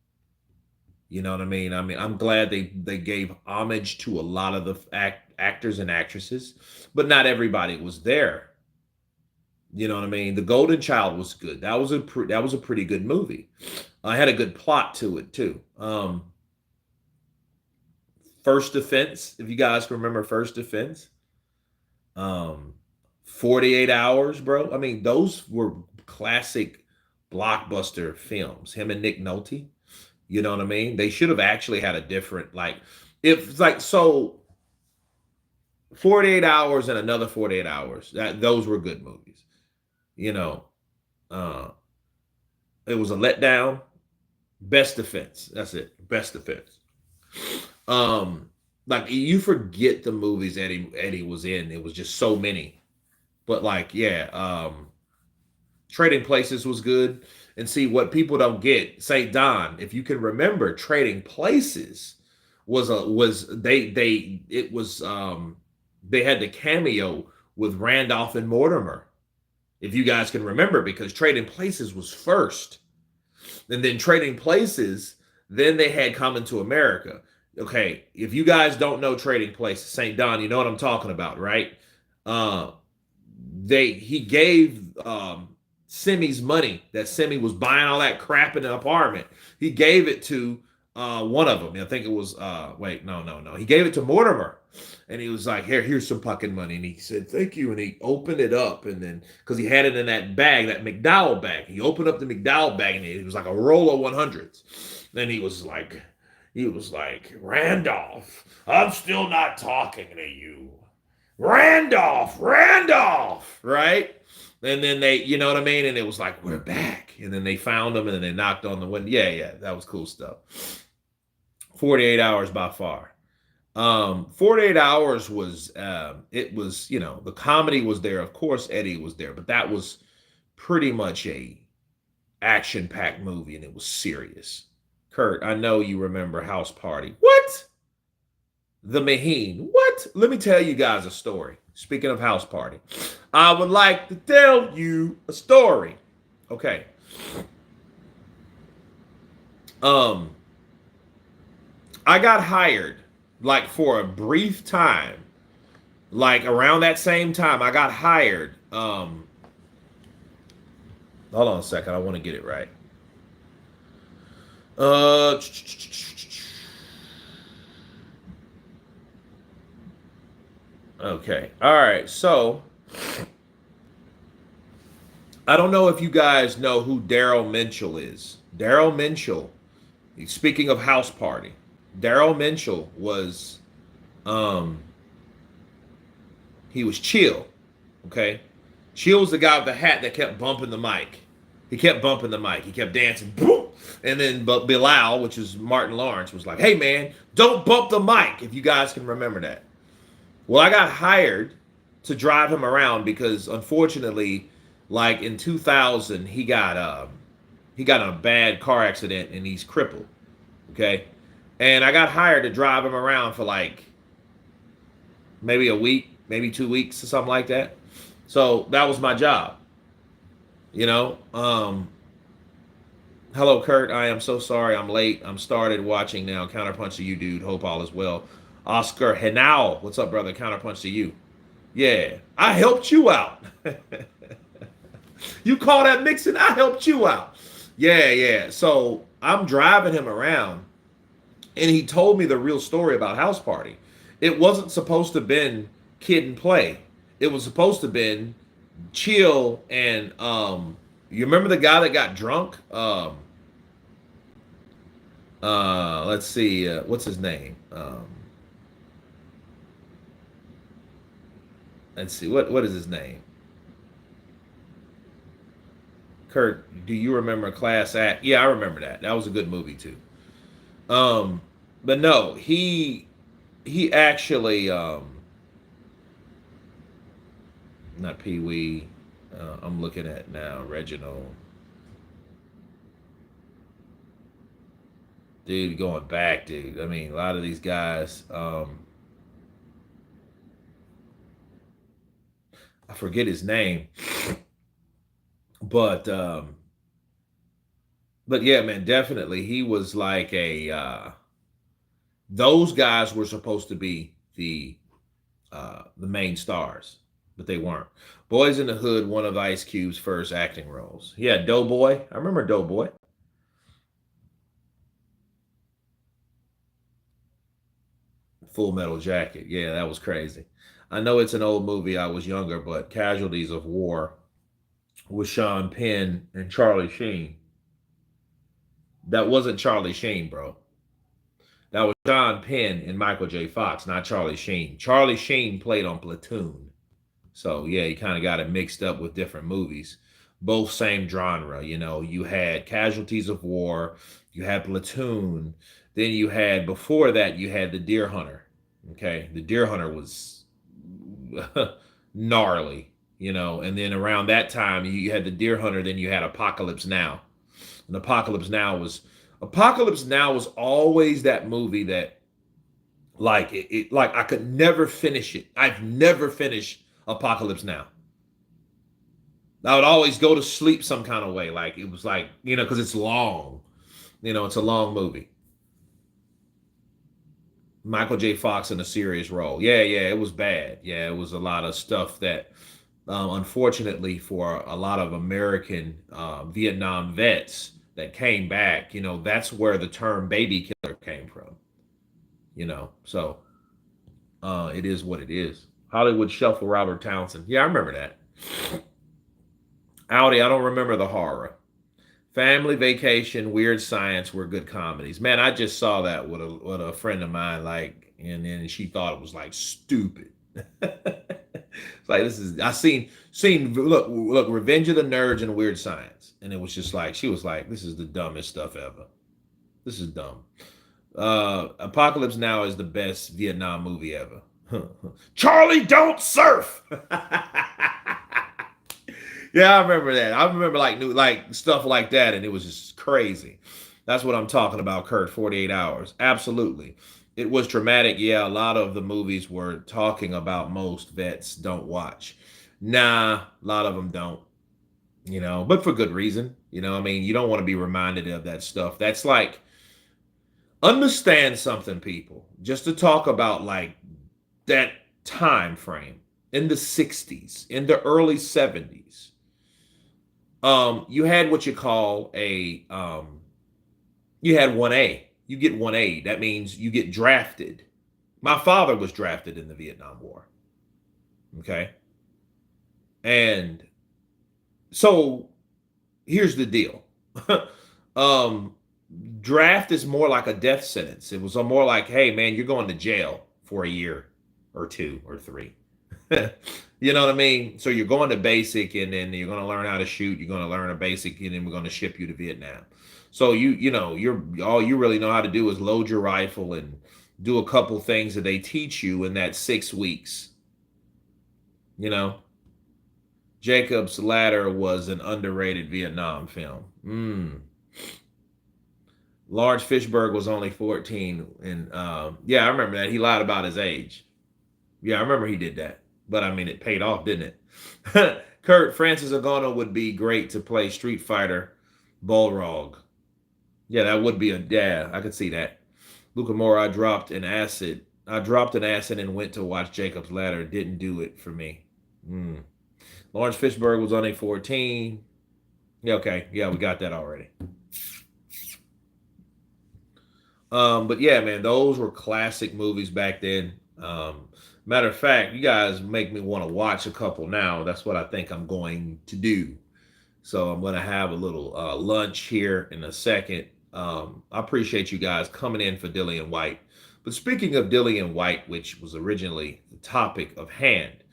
you know what I mean. I mean, I'm glad they gave homage to a lot of the actors and actresses, but not everybody was there. You know what I mean? The Golden Child was good. That was a pretty good movie. I had a good plot to it too. First Defense, if you guys can remember First Defense, um, 48 Hours, bro. I mean, those were classic blockbuster films. Him and Nick Nolte. You know what I mean? They should have actually had a different like if like so 48 Hours and another 48 Hours. Those were good movies. You know, uh, it was a letdown. Best Defense. That's it. Best Defense. Um, like you forget the movies Eddie was in. It was just so many. But like, yeah, Trading Places was good. And see what people don't get. Say Don, if you can remember, Trading Places was they it was they had the cameo with Randolph and Mortimer. If you guys can remember, because Trading Places was first. And then Trading Places, then they had Coming to America. Okay, if you guys don't know Trading Places, St. Don, you know what I'm talking about, right? Uh, he gave Semi's money that Semi was buying all that crap in an apartment. He gave it to one of them. I think it was wait, no, no, no. He gave it to Mortimer. And he was like, here's some fucking money. And he said, thank you. And he opened it up. And then, because he had it in that bag, that McDowell bag. He opened up the McDowell bag and it was like a roll of 100s. Then he was like, Randolph, I'm still not talking to you. Randolph, Randolph, right? And then they, you know what I mean? And it was like, we're back. And then they found him and then they knocked on the window. Yeah, yeah, that was cool stuff. 48 Hours by far. 48 Hours was, it was, you know, the comedy was there. Of course, Eddie was there, but that was pretty much a action-packed movie and it was serious. Kurt, I know you remember House Party. What? The Maheen. What? Let me tell you guys a story. Speaking of House Party, I would like to tell you a story. Okay. Um, I got hired like for a brief time, like around that same time I got hired. Hold on a second, I want to get it right. Uh, okay. All right. So I don't know if you guys know who Daryl Minchell is. Daryl Minchell. Speaking of House Party, Daryl Minchell was um he was Chill. Okay. Chill was the guy with the hat that kept bumping the mic. He kept bumping the mic. He kept dancing. Boom! And then Bilal, which is Martin Lawrence, was like, hey man, don't bump the mic, if you guys can remember that. Well, I got hired to drive him around because unfortunately, like in 2000, he got in a bad car accident and he's crippled. Okay. And I got hired to drive him around for like maybe a week, maybe 2 weeks or something like that. So that was my job, you know. Hello, Kurt. I am so sorry I'm late. I'm started watching now. Counterpunch to you, dude. Hope all is well. Oscar Henao. What's up, brother? Counterpunch to you. Yeah, I helped you out. You call that mixing? I helped you out. Yeah, yeah. So I'm driving him around, and he told me the real story about House Party. It wasn't supposed to have been kid and play. It was supposed to have been chill and you remember the guy that got drunk? Let's see, what's his name? Let's see, what is his name? Kurt, do you remember Class Act? Yeah, I remember that. That was a good movie too. Um, but no, he actually not Pee Wee. I'm looking at now Reginald. Dude, going back, dude. I mean, a lot of these guys. I forget his name, but yeah, man, definitely he was like a. Those guys were supposed to be the main stars, but they weren't. Boys in the Hood, one of Ice Cube's first acting roles. Yeah, Doughboy. I remember Doughboy. Full Metal Jacket. Yeah, that was crazy. I know it's an old movie. I was younger, but Casualties of War with Sean Penn and Charlie Sheen. That wasn't Charlie Sheen, bro. That was Sean Penn and Michael J. Fox, not Charlie Sheen. Charlie Sheen played on Platoon. So yeah, you kind of got it mixed up with different movies. Both same genre, you know. You had Casualties of War, you had Platoon, then you had before that you had The Deer Hunter. Okay, The Deer Hunter was gnarly, you know. And then around that time you had The Deer Hunter, then you had Apocalypse Now. And Apocalypse Now was always that movie that like it like I could never finish it. I've never finished Apocalypse Now. I would always go to sleep some kind of way. Like it was like, you know, because it's long. You know, it's a long movie. Michael J. Fox in a serious role. Yeah, yeah, it was bad. Yeah, it was a lot of stuff that, unfortunately, for a lot of American Vietnam vets that came back, you know, that's where the term baby killer came from. You know, so it is what it is. Hollywood Shuffle, Robert Townsend. Yeah, I remember that. Audi, I don't remember the horror. Family Vacation, Weird Science were good comedies. Man, I just saw that with a friend of mine, like, and then she thought it was like stupid. It's like this is I seen look Revenge of the Nerds and Weird Science, and it was just like she was like, this is the dumbest stuff ever. This is dumb. Apocalypse Now is the best Vietnam movie ever. Charlie, don't surf. Yeah, I remember that. I remember like new like stuff like that, and it was just crazy. That's what I'm talking about, Kurt. 48 hours. Absolutely. It was traumatic. Yeah, a lot of the movies we're talking about most vets don't watch. Nah, a lot of them don't, you know, but for good reason. You know, I mean, you don't want to be reminded of that stuff. That's like understand something, people. Just to talk about like that time frame in the 60s, in the early 70s. You had what you call a you had 1A. You get 1A. That means you get drafted. My father was drafted in the Vietnam War. Okay. And so here's the deal. um Draft is more like a death sentence. It was more like, hey man, you're going to jail for a year or two or three. You know what I mean? So you're going to basic, and then you're going to learn how to shoot. You're going to learn a basic, and then we're going to ship you to Vietnam. So you know, you're all you really know how to do is load your rifle and do a couple things that they teach you in that 6 weeks. You know, Jacob's Ladder was an underrated Vietnam film. Lawrence Fishburne was only 14. And yeah, I remember that. He lied about his age. Yeah, I remember he did that. But I mean, it paid off, didn't it? Kurt Francis Ogona would be great to play Street Fighter Balrog. Yeah, that would be a yeah. I could see that. Luca Moore, I dropped an acid. I dropped an acid and went to watch Jacob's Ladder. Didn't do it for me. Mm. Lawrence Fishburne was only 14. Yeah, okay. Yeah, we got that already. But yeah, man, those were classic movies back then. Matter of fact, you guys make me want to watch a couple now. That's what I think I'm going to do. So I'm going to have a little lunch here in a second. I appreciate you guys coming in for Dillian White. But speaking of Dillian White, which was originally the topic of hand,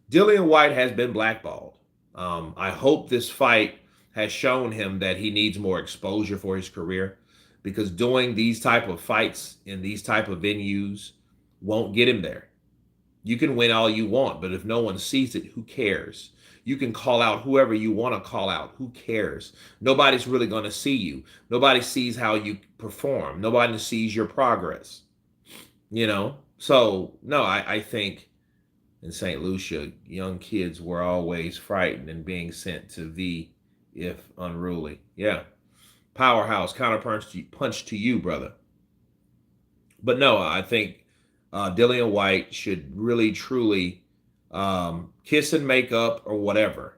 Dillian White has been blackballed. I hope this fight has shown him that he needs more exposure for his career, because doing these type of fights in these type of venues won't get him there. You can win all you want, but if no one sees it, who cares? You can call out whoever you want to call out. Who cares? Nobody's really going to see you. Nobody sees how you perform. Nobody sees your progress. You know? So, no, I think in St. Lucia, young kids were always frightened and being sent to V if unruly. Yeah. Powerhouse, punch to you, brother. But no, I think Dillian White should really, truly kiss and make up or whatever.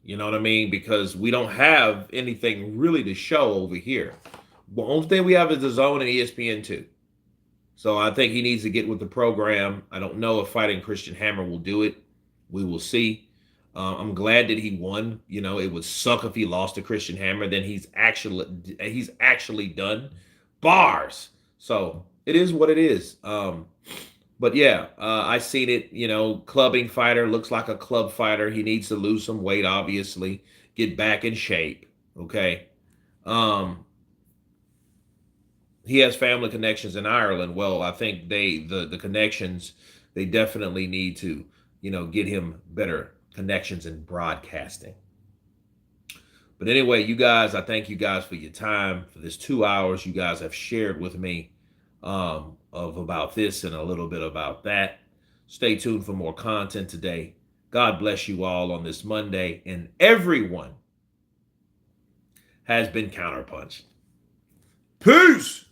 You know what I mean? Because we don't have anything really to show over here. The only thing we have is the Zone and ESPN2. So I think he needs to get with the program. I don't know if fighting Christian Hammer will do it. We will see. I'm glad that he won. You know, it would suck if he lost to Christian Hammer. Then he's actually done. Bars. So it is what it is. But yeah, I seen it. You know, clubbing fighter, looks like a club fighter. He needs to lose some weight, obviously, get back in shape. Okay. Um, he has family connections in Ireland. Well, I think the connections, they definitely need to, get him better connections in broadcasting. But anyway, you guys, I thank you guys for your time, for this 2 hours you guys have shared with me, of about this and a little bit about that. Stay tuned for more content today. God bless you all on this Monday, and everyone has been counterpunched. Peace.